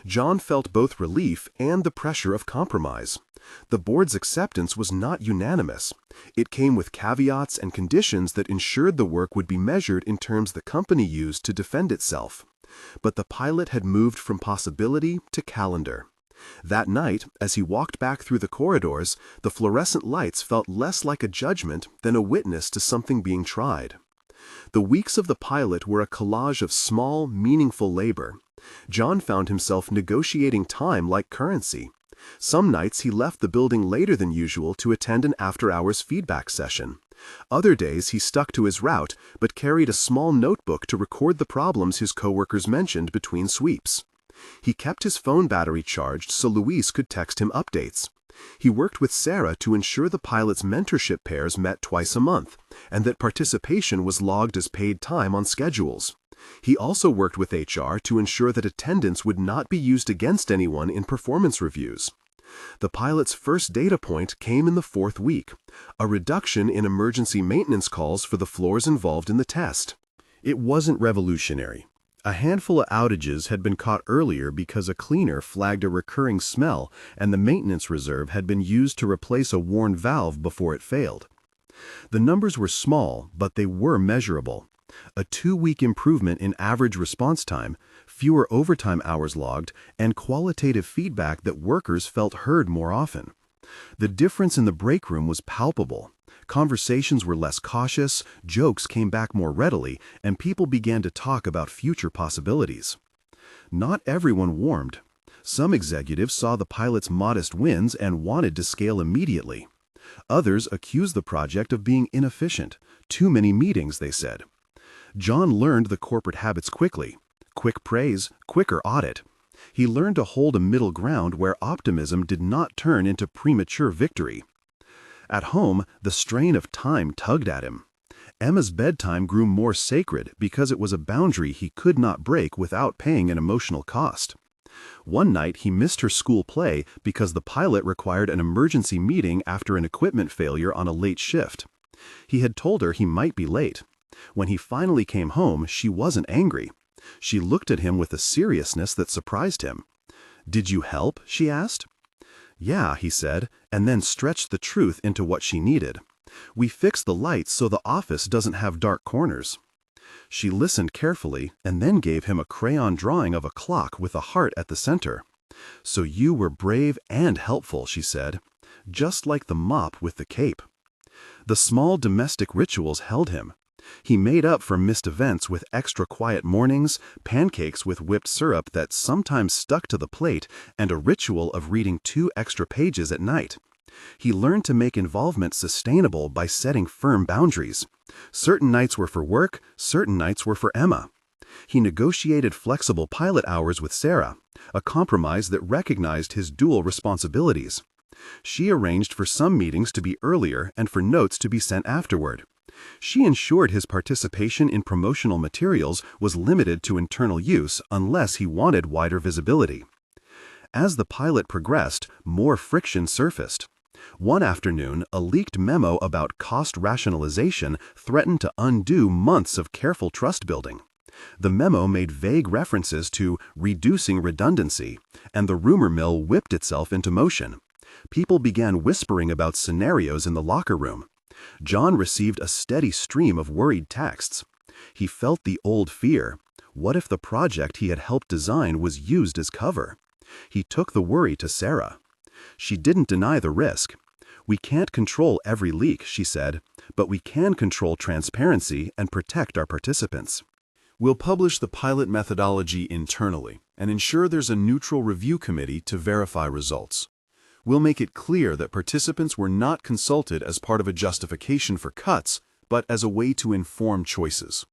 John felt both relief and the pressure of compromise. The board's acceptance was not unanimous. It came with caveats and conditions that ensured the work would be measured in terms the company used to defend itself. But the pilot had moved from possibility to calendar. That night, as he walked back through the corridors, the fluorescent lights felt less like a judgment than a witness to something being tried. The weeks of the pilot were a collage of small, meaningful labor. John found himself negotiating time like currency. Some nights he left the building later than usual to attend an after-hours feedback session. Other days he stuck to his route, but carried a small notebook to record the problems his coworkers mentioned between sweeps. He kept his phone battery charged so Luis could text him updates. He worked with Sarah to ensure the pilot's mentorship pairs met twice a month, and that participation was logged as paid time on schedules. He also worked with HR to ensure that attendance would not be used against anyone in performance reviews. The pilot's first data point came in the 4th week, a reduction in emergency maintenance calls for the floors involved in the test. It wasn't revolutionary. A handful of outages had been caught earlier because a cleaner flagged a recurring smell and the maintenance reserve had been used to replace a worn valve before it failed. The numbers were small, but they were measurable. A 2-week improvement in average response time, fewer overtime hours logged, and qualitative feedback that workers felt heard more often. The difference in the break room was palpable. Conversations were less cautious, jokes came back more readily, and people began to talk about future possibilities. Not everyone warmed. Some executives saw the pilot's modest wins and wanted to scale immediately. Others accused the project of being inefficient. Too many meetings, they said. John learned the corporate habits quickly. Quick praise, quicker audit. He learned to hold a middle ground where optimism did not turn into premature victory. At home, the strain of time tugged at him. Emma's bedtime grew more sacred because it was a boundary he could not break without paying an emotional cost. One night he missed her school play because the pilot required an emergency meeting after an equipment failure on a late shift. He had told her he might be late. When he finally came home, she wasn't angry. She looked at him with a seriousness that surprised him. "Did you help?" she asked. "Yeah," he said, and then stretched the truth into what she needed. "We fixed the lights so the office doesn't have dark corners." She listened carefully and then gave him a crayon drawing of a clock with a heart at the center. "So you were brave and helpful," she said, "just like the mop with the cape." The small domestic rituals held him. He made up for missed events with extra quiet mornings, pancakes with whipped syrup that sometimes stuck to the plate, and a ritual of reading 2 extra pages at night. He learned to make involvement sustainable by setting firm boundaries. Certain nights were for work, certain nights were for Emma. He negotiated flexible pilot hours with Sarah, a compromise that recognized his dual responsibilities. She arranged for some meetings to be earlier and for notes to be sent afterward. She ensured his participation in promotional materials was limited to internal use unless he wanted wider visibility. As the pilot progressed, more friction surfaced. One afternoon, a leaked memo about cost rationalization threatened to undo months of careful trust building. The memo made vague references to reducing redundancy, and the rumor mill whipped itself into motion. People began whispering about scenarios in the locker room. John received a steady stream of worried texts. He felt the old fear. What if the project he had helped design was used as cover? He took the worry to Sarah. She didn't deny the risk. "We can't control every leak," she said, "but we can control transparency and protect our participants." We'll publish the pilot methodology internally and ensure there's a neutral review committee to verify results. We'll make it clear that participants were not consulted as part of a justification for cuts, but as a way to inform choices.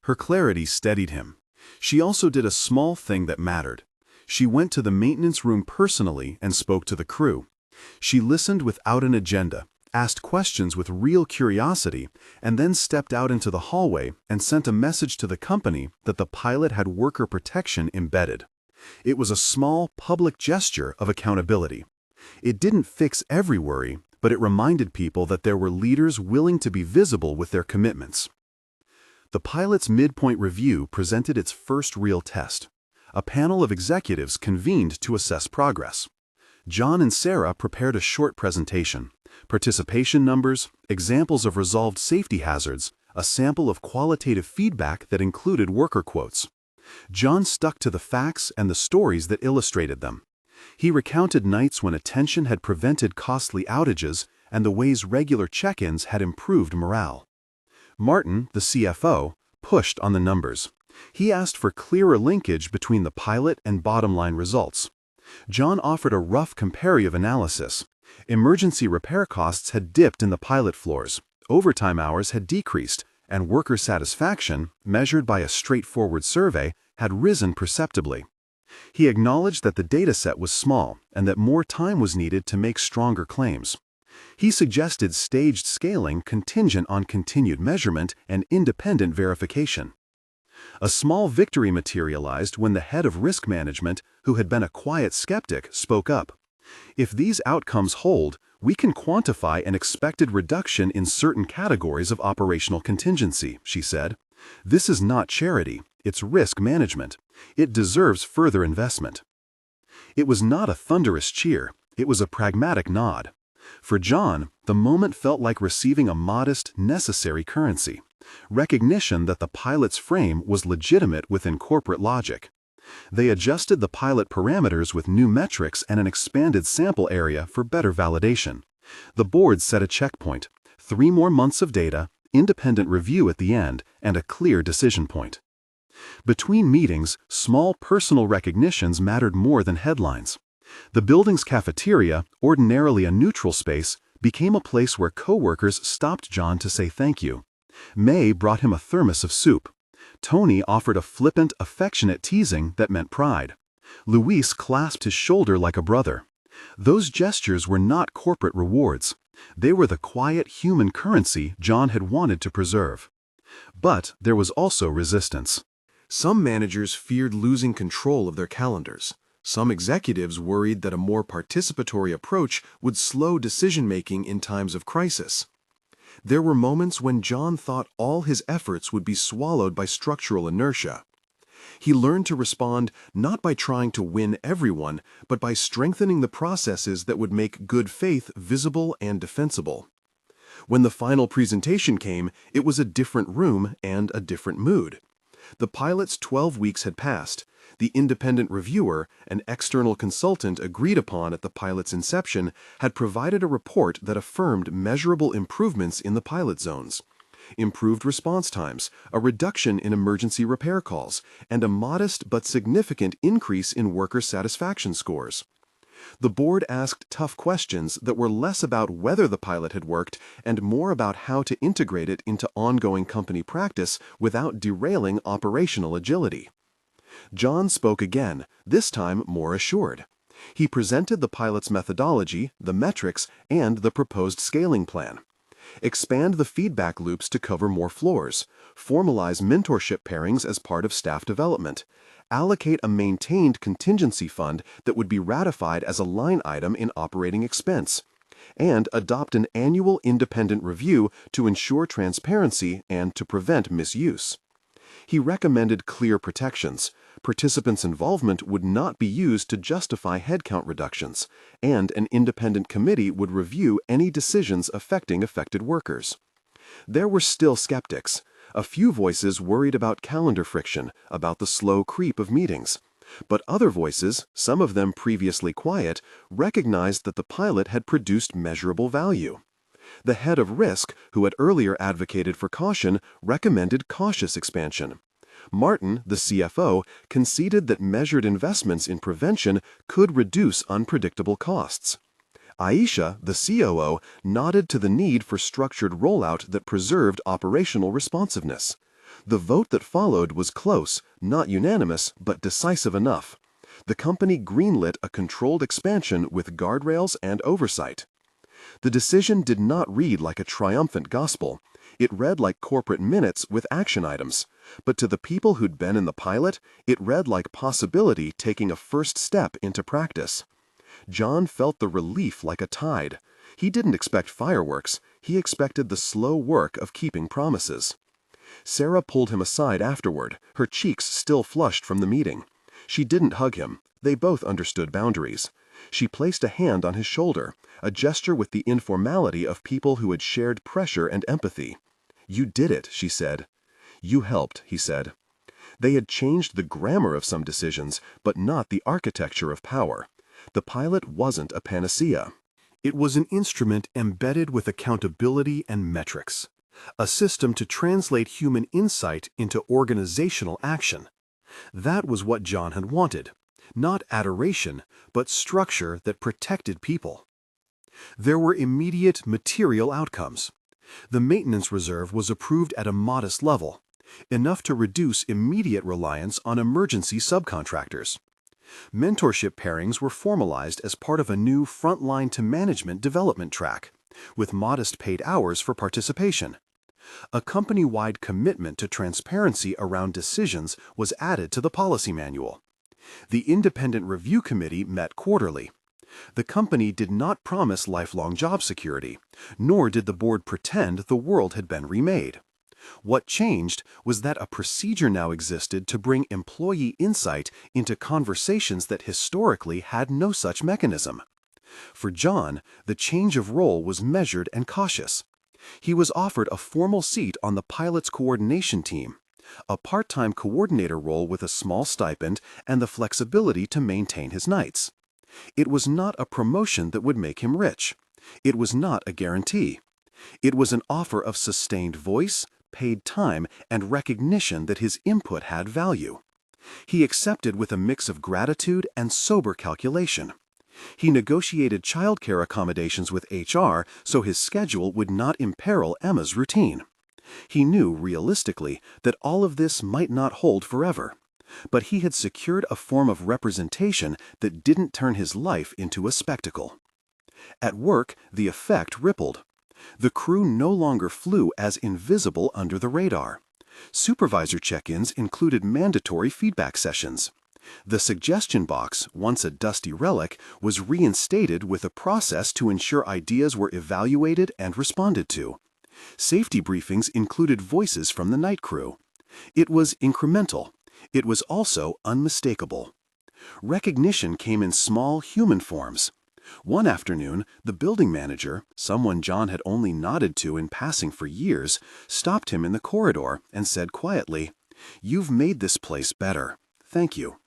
Her clarity steadied him. She also did a small thing that mattered. She went to the maintenance room personally and spoke to the crew. She listened without an agenda, asked questions with real curiosity, and then stepped out into the hallway and sent a message to the company that the pilot had worker protection embedded. It was a small, public gesture of accountability. It didn't fix every worry, but it reminded people that there were leaders willing to be visible with their commitments. The pilot's midpoint review presented its first real test. A panel of executives convened to assess progress. John and Sarah prepared a short presentation: participation numbers, examples of resolved safety hazards, a sample of qualitative feedback that included worker quotes. John stuck to the facts and the stories that illustrated them. He recounted nights when attention had prevented costly outages and the ways regular check-ins had improved morale. Martin, the CFO, pushed on the numbers. He asked for clearer linkage between the pilot and bottom-line results. John offered a rough comparative analysis. Emergency repair costs had dipped in the pilot floors, overtime hours had decreased, and worker satisfaction, measured by a straightforward survey, had risen perceptibly. He acknowledged that the dataset was small and that more time was needed to make stronger claims. He suggested staged scaling contingent on continued measurement and independent verification. A small victory materialized when the head of risk management, who had been a quiet skeptic, spoke up. "If these outcomes hold, we can quantify an expected reduction in certain categories of operational contingency," she said. "This is not charity, it's risk management. It deserves further investment." It was not a thunderous cheer, it was a pragmatic nod. For John, the moment felt like receiving a modest, necessary currency: recognition that the pilot's frame was legitimate within corporate logic. They adjusted the pilot parameters with new metrics and an expanded sample area for better validation. The board set a checkpoint: 3 more months of data, independent review at the end, and a clear decision point. Between meetings, small personal recognitions mattered more than headlines. The building's cafeteria, ordinarily a neutral space, became a place where coworkers stopped John to say thank you. May brought him a thermos of soup. Tony offered a flippant, affectionate teasing that meant pride. Luis clasped his shoulder like a brother. Those gestures were not corporate rewards. They were the quiet human currency John had wanted to preserve. But there was also resistance. Some managers feared losing control of their calendars. Some executives worried that a more participatory approach would slow decision-making in times of crisis. There were moments when John thought all his efforts would be swallowed by structural inertia. He learned to respond not by trying to win everyone, but by strengthening the processes that would make good faith visible and defensible. When the final presentation came, it was a different room and a different mood. The pilot's 12 weeks had passed. The independent reviewer, an external consultant agreed upon at the pilot's inception, had provided a report that affirmed measurable improvements in the pilot zones: improved response times, a reduction in emergency repair calls, and a modest but significant increase in worker satisfaction scores. The board asked tough questions that were less about whether the pilot had worked and more about how to integrate it into ongoing company practice without derailing operational agility. John spoke again, this time more assured. He presented the pilot's methodology, the metrics, and the proposed scaling plan. Expand the feedback loops to cover more floors. Formalize mentorship pairings as part of staff development. Allocate a maintained contingency fund that would be ratified as a line item in operating expense. And adopt an annual independent review to ensure transparency and to prevent misuse. He recommended clear protections. Participants' involvement would not be used to justify headcount reductions, and an independent committee would review any decisions affecting affected workers. There were still skeptics. A few voices worried about calendar friction, about the slow creep of meetings. But other voices, some of them previously quiet, recognized that the pilot had produced measurable value. The head of risk, who had earlier advocated for caution, recommended cautious expansion. Martin, the CFO, conceded that measured investments in prevention could reduce unpredictable costs. Aisha, the COO, nodded to the need for structured rollout that preserved operational responsiveness. The vote that followed was close, not unanimous, but decisive enough. The company greenlit a controlled expansion with guardrails and oversight. The decision did not read like a triumphant gospel. It read like corporate minutes with action items. But to the people who'd been in the pilot, it read like possibility taking a first step into practice. John felt the relief like a tide. He didn't expect fireworks. He expected the slow work of keeping promises. Sarah pulled him aside afterward, her cheeks still flushed from the meeting. She didn't hug him. They both understood boundaries. She placed a hand on his shoulder, a gesture with the informality of people who had shared pressure and empathy. "You did it," she said. "You helped," he said. They had changed the grammar of some decisions, but not the architecture of power. The pilot wasn't a panacea. It was an instrument embedded with accountability and metrics, a system to translate human insight into organizational action. That was what John had wanted. Not adoration, but structure that protected people. There were immediate material outcomes. The maintenance reserve was approved at a modest level, enough to reduce immediate reliance on emergency subcontractors. Mentorship pairings were formalized as part of a new frontline-to-management development track, with modest paid hours for participation. A company-wide commitment to transparency around decisions was added to the policy manual. The Independent Review Committee met quarterly. The company did not promise lifelong job security, nor did the board pretend the world had been remade. What changed was that a procedure now existed to bring employee insight into conversations that historically had no such mechanism. For John, the change of role was measured and cautious. He was offered a formal seat on the pilot's coordination team, a part-time coordinator role with a small stipend and the flexibility to maintain his nights. It was not a promotion that would make him rich. It was not a guarantee. It was an offer of sustained voice, paid time, and recognition that his input had value. He accepted with a mix of gratitude and sober calculation. He negotiated childcare accommodations with HR so his schedule would not imperil Emma's routine. He knew, realistically, that all of this might not hold forever. But he had secured a form of representation that didn't turn his life into a spectacle. At work, the effect rippled. The crew no longer flew as invisible under the radar. Supervisor check-ins included mandatory feedback sessions. The suggestion box, once a dusty relic, was reinstated with a process to ensure ideas were evaluated and responded to. Safety briefings included voices from the night crew. It was incremental. It was also unmistakable. Recognition came in small human forms. One afternoon, the building manager, someone John had only nodded to in passing for years, stopped him in the corridor and said quietly, "You've made this place better. Thank you."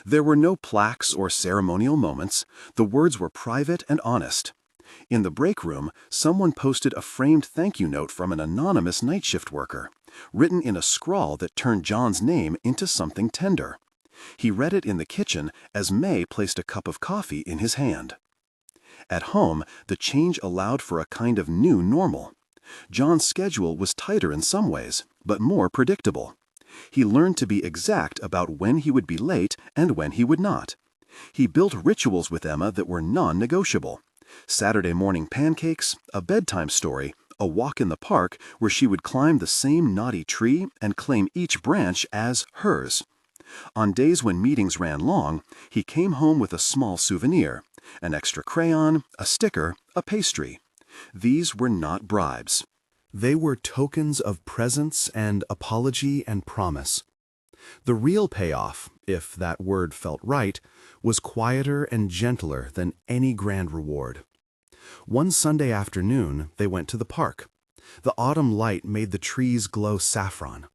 There were no plaques or ceremonial moments. The words were private and honest. In the break room, someone posted a framed thank you note from an anonymous night shift worker, written in a scrawl that turned John's name into something tender. He read it in the kitchen as May placed a cup of coffee in his hand. At home, the change allowed for a kind of new normal. John's schedule was tighter in some ways, but more predictable. He learned to be exact about when he would be late and when he would not. He built rituals with Emma that were non-negotiable. Saturday morning pancakes, a bedtime story, a walk in the park where she would climb the same knotty tree and claim each branch as hers. On days when meetings ran long, he came home with a small souvenir, an extra crayon, a sticker, a pastry. These were not bribes. They were tokens of presence and apology and promise. The real payoff, if that word felt right, was quieter and gentler than any grand reward. One Sunday afternoon, they went to the park. The autumn light made the trees glow saffron.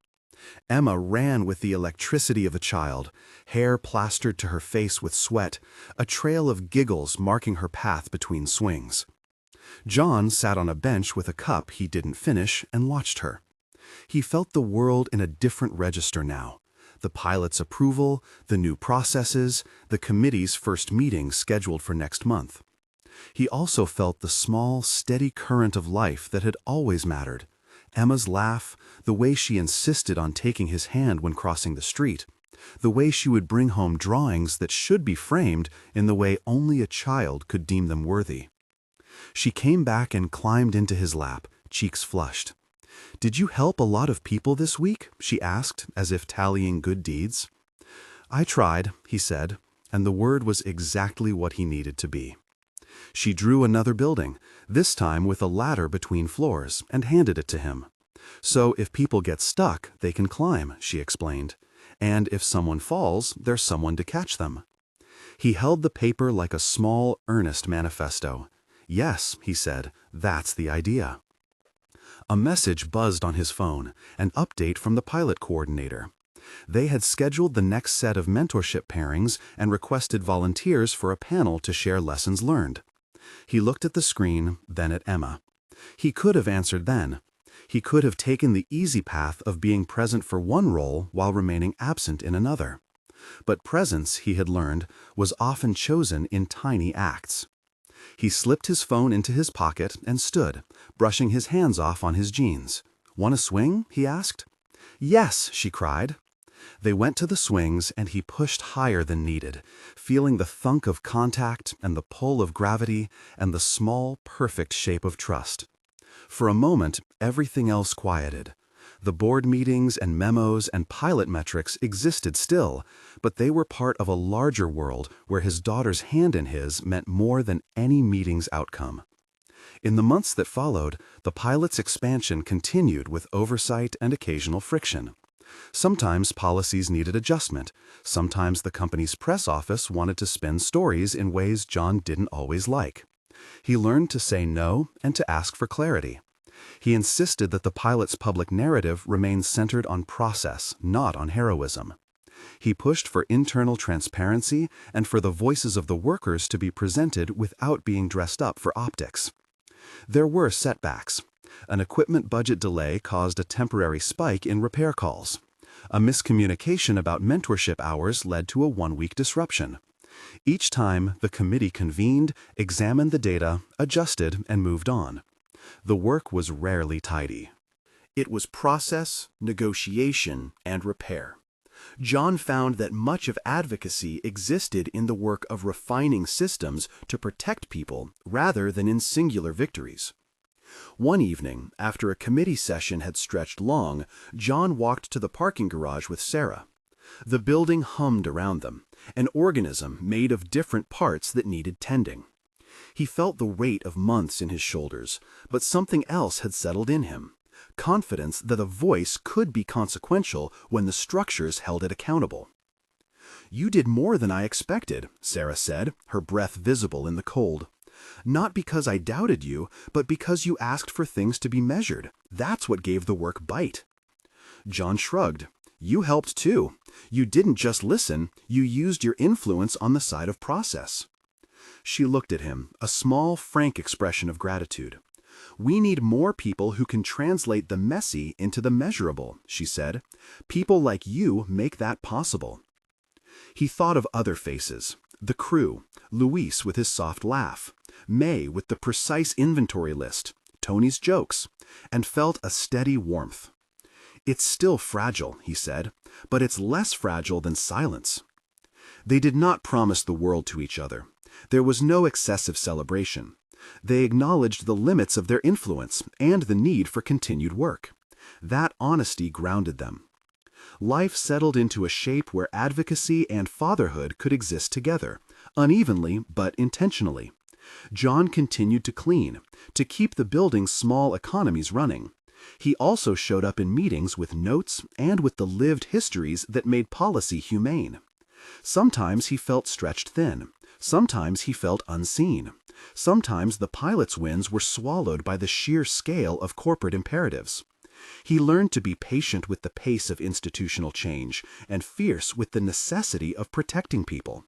Emma ran with the electricity of a child, hair plastered to her face with sweat, a trail of giggles marking her path between swings. John sat on a bench with a cup he didn't finish and watched her. He felt the world in a different register now. The pilot's approval, the new processes, the committee's first meeting scheduled for next month. He also felt the small, steady current of life that had always mattered. Emma's laugh, the way she insisted on taking his hand when crossing the street, the way she would bring home drawings that should be framed in the way only a child could deem them worthy. She came back and climbed into his lap, cheeks flushed. "Did you help a lot of people this week?" she asked, as if tallying good deeds. "I tried," he said, and the word was exactly what he needed to be. She drew another building, this time with a ladder between floors, and handed it to him. "So if people get stuck, they can climb," she explained. "And if someone falls, there's someone to catch them." He held the paper like a small, earnest manifesto. "Yes," he said, "that's the idea." A message buzzed on his phone, an update from the pilot coordinator. They had scheduled the next set of mentorship pairings and requested volunteers for a panel to share lessons learned. He looked at the screen, then at Emma. He could have answered then. He could have taken the easy path of being present for one role while remaining absent in another. But presence, he had learned, was often chosen in tiny acts. He slipped his phone into his pocket and stood, brushing his hands off on his jeans. "Want a swing?" he asked. "Yes," she cried. They went to the swings, and he pushed higher than needed, feeling the thunk of contact and the pull of gravity and the small, perfect shape of trust. For a moment, everything else quieted. The board meetings and memos and pilot metrics existed still, but they were part of a larger world where his daughter's hand in his meant more than any meeting's outcome. In the months that followed, the pilot's expansion continued with oversight and occasional friction. Sometimes policies needed adjustment. Sometimes the company's press office wanted to spin stories in ways John didn't always like. He learned to say no and to ask for clarity. He insisted that the pilot's public narrative remain centered on process, not on heroism. He pushed for internal transparency and for the voices of the workers to be presented without being dressed up for optics. There were setbacks. An equipment budget delay caused a temporary spike in repair calls. A miscommunication about mentorship hours led to a one-week disruption. Each time, the committee convened, examined the data, adjusted, and moved on. The work was rarely tidy. It was process, negotiation, and repair. John found that much of advocacy existed in the work of refining systems to protect people rather than in singular victories. One evening, after a committee session had stretched long, John walked to the parking garage with Sarah. The building hummed around them, an organism made of different parts that needed tending. He felt the weight of months in his shoulders, but something else had settled in him. Confidence that a voice could be consequential when the structures held it accountable. "You did more than I expected," Sarah said, her breath visible in the cold. "Not because I doubted you, but because you asked for things to be measured. That's what gave the work bite." John shrugged. "You helped too. You didn't just listen, you used your influence on the side of process." She looked at him, a small, frank expression of gratitude. "We need more people who can translate the messy into the measurable," she said. "People like you make that possible." He thought of other faces. The crew, Luis with his soft laugh, May with the precise inventory list, Tony's jokes, and felt a steady warmth. "It's still fragile," he said, "but it's less fragile than silence." They did not promise the world to each other. There was no excessive celebration. They acknowledged the limits of their influence and the need for continued work. That honesty grounded them. Life settled into a shape where advocacy and fatherhood could exist together, unevenly but intentionally. John continued to clean, to keep the building's small economies running. He also showed up in meetings with notes and with the lived histories that made policy humane. Sometimes he felt stretched thin. Sometimes he felt unseen. Sometimes the pilot's wins were swallowed by the sheer scale of corporate imperatives. He learned to be patient with the pace of institutional change and fierce with the necessity of protecting people.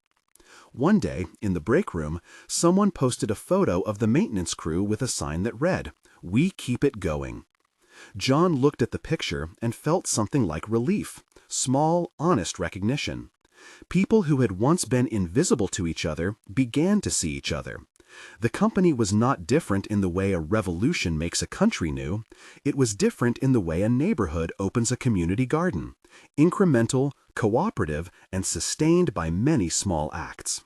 One day, in the break room, someone posted a photo of the maintenance crew with a sign that read, "We keep it going." John looked at the picture and felt something like relief, small, honest recognition. People who had once been invisible to each other began to see each other. The company was not different in the way a revolution makes a country new. It was different in the way a neighborhood opens a community garden, incremental, cooperative, and sustained by many small acts.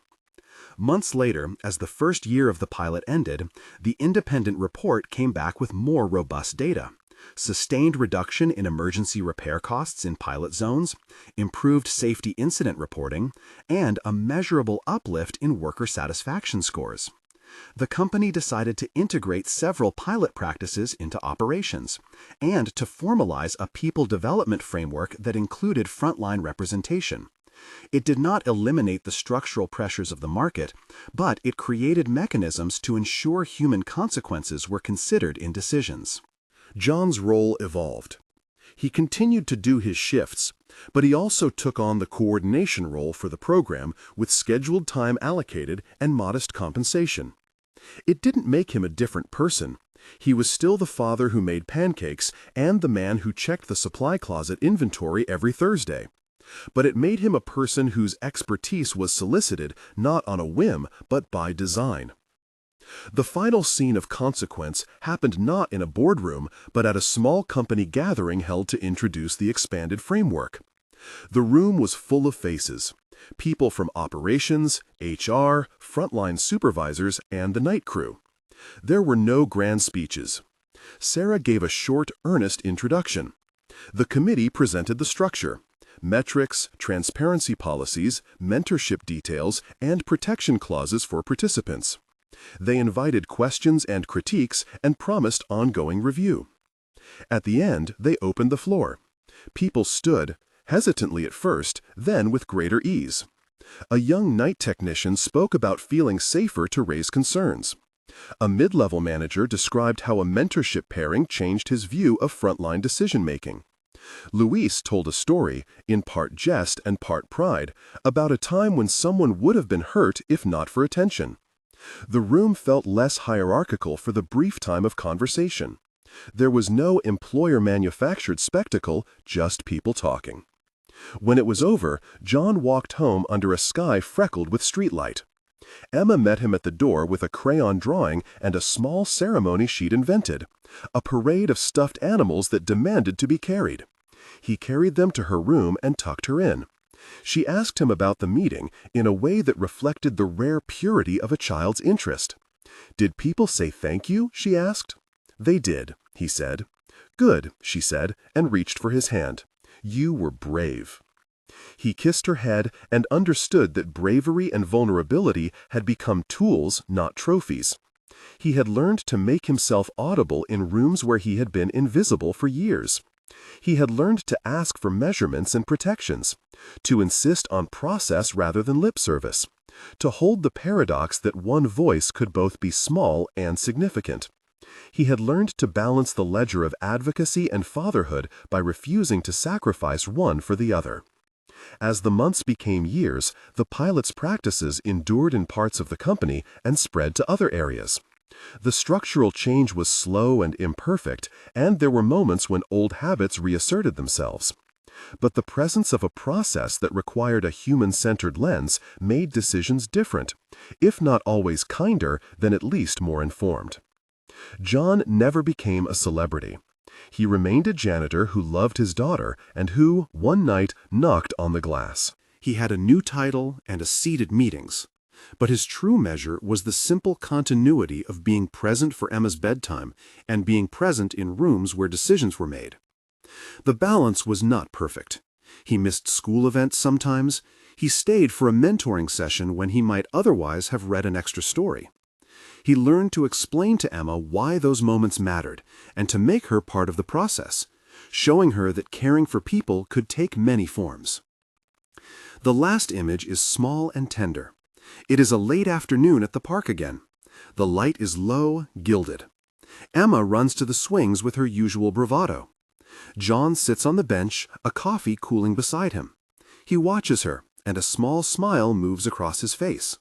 Months later, as the first year of the pilot ended, the independent report came back with more robust data. Sustained reduction in emergency repair costs in pilot zones, improved safety incident reporting, and a measurable uplift in worker satisfaction scores. The company decided to integrate several pilot practices into operations and to formalize a people development framework that included frontline representation. It did not eliminate the structural pressures of the market, but it created mechanisms to ensure human consequences were considered in decisions. John's role evolved. He continued to do his shifts, but he also took on the coordination role for the program with scheduled time allocated and modest compensation. It didn't make him a different person. He was still the father who made pancakes and the man who checked the supply closet inventory every Thursday. But it made him a person whose expertise was solicited not on a whim but by design. The final scene of consequence happened not in a boardroom, but at a small company gathering held to introduce the expanded framework. The room was full of faces, people from operations, HR, frontline supervisors, and the night crew. There were no grand speeches. Sarah gave a short, earnest introduction. The committee presented the structure: metrics, transparency policies, mentorship details, and protection clauses for participants. They invited questions and critiques and promised ongoing review. At the end, they opened the floor. People stood, hesitantly at first, then with greater ease. A young night technician spoke about feeling safer to raise concerns. A mid-level manager described how a mentorship pairing changed his view of frontline decision-making. Luis told a story, in part jest and part pride, about a time when someone would have been hurt if not for attention. The room felt less hierarchical for the brief time of conversation. There was no employer-manufactured spectacle, just people talking. When it was over, John walked home under a sky freckled with streetlight. Emma met him at the door with a crayon drawing and a small ceremony she'd invented, a parade of stuffed animals that demanded to be carried. He carried them to her room and tucked her in. She asked him about the meeting in a way that reflected the rare purity of a child's interest. "Did people say thank you?" she asked. "They did," he said. "Good," she said, and reached for his hand. "You were brave." He kissed her head and understood that bravery and vulnerability had become tools, not trophies. He had learned to make himself audible in rooms where he had been invisible for years. He had learned to ask for measurements and protections, to insist on process rather than lip service, to hold the paradox that one voice could both be small and significant. He had learned to balance the ledger of advocacy and fatherhood by refusing to sacrifice one for the other. As the months became years, the pilot's practices endured in parts of the company and spread to other areas. The structural change was slow and imperfect, and there were moments when old habits reasserted themselves. But the presence of a process that required a human-centered lens made decisions different, if not always kinder, then at least more informed. John never became a celebrity. He remained a janitor who loved his daughter and who, one night, knocked on the glass. He had a new title and a seat at meetings, But his true measure was the simple continuity of being present for Emma's bedtime and being present in rooms where decisions were made. The balance was not perfect. He missed school events sometimes. He stayed for a mentoring session when he might otherwise have read an extra story. He learned to explain to Emma why those moments mattered and to make her part of the process, showing her that caring for people could take many forms. The last image is small and tender. It is a late afternoon at the park again. The light is low, gilded. Emma runs to the swings with her usual bravado. John sits on the bench, a coffee cooling beside him. He watches her, and a small smile moves across his face.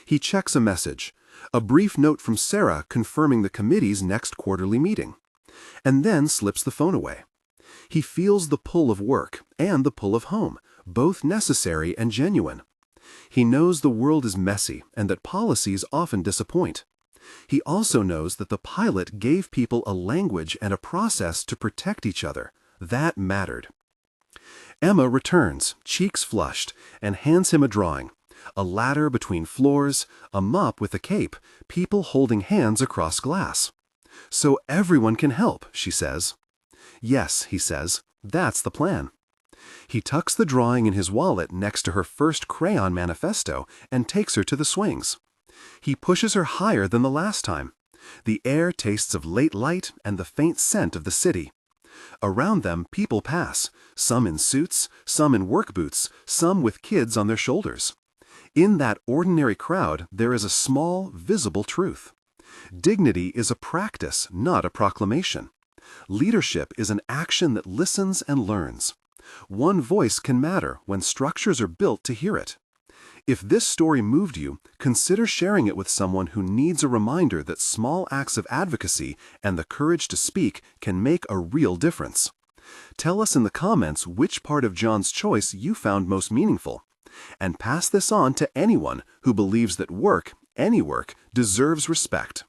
He checks a message, a brief note from Sarah confirming the committee's next quarterly meeting, and then slips the phone away. He feels the pull of work and the pull of home, both necessary and genuine. He knows the world is messy and that policies often disappoint. He also knows that the pilot gave people a language and a process to protect each other. That mattered. Emma returns, cheeks flushed, and hands him a drawing. A ladder between floors, a mop with a cape, people holding hands across glass. "So everyone can help," she says. "Yes," he says, "that's the plan." He tucks the drawing in his wallet next to her first crayon manifesto and takes her to the swings. He pushes her higher than the last time. The air tastes of late light and the faint scent of the city. Around them, people pass, some in suits, some in work boots, some with kids on their shoulders. In that ordinary crowd, there is a small, visible truth. Dignity is a practice, not a proclamation. Leadership is an action that listens and learns. One voice can matter when structures are built to hear it. If this story moved you, consider sharing it with someone who needs a reminder that small acts of advocacy and the courage to speak can make a real difference. Tell us in the comments which part of John's choice you found most meaningful. And pass this on to anyone who believes that work, any work, deserves respect.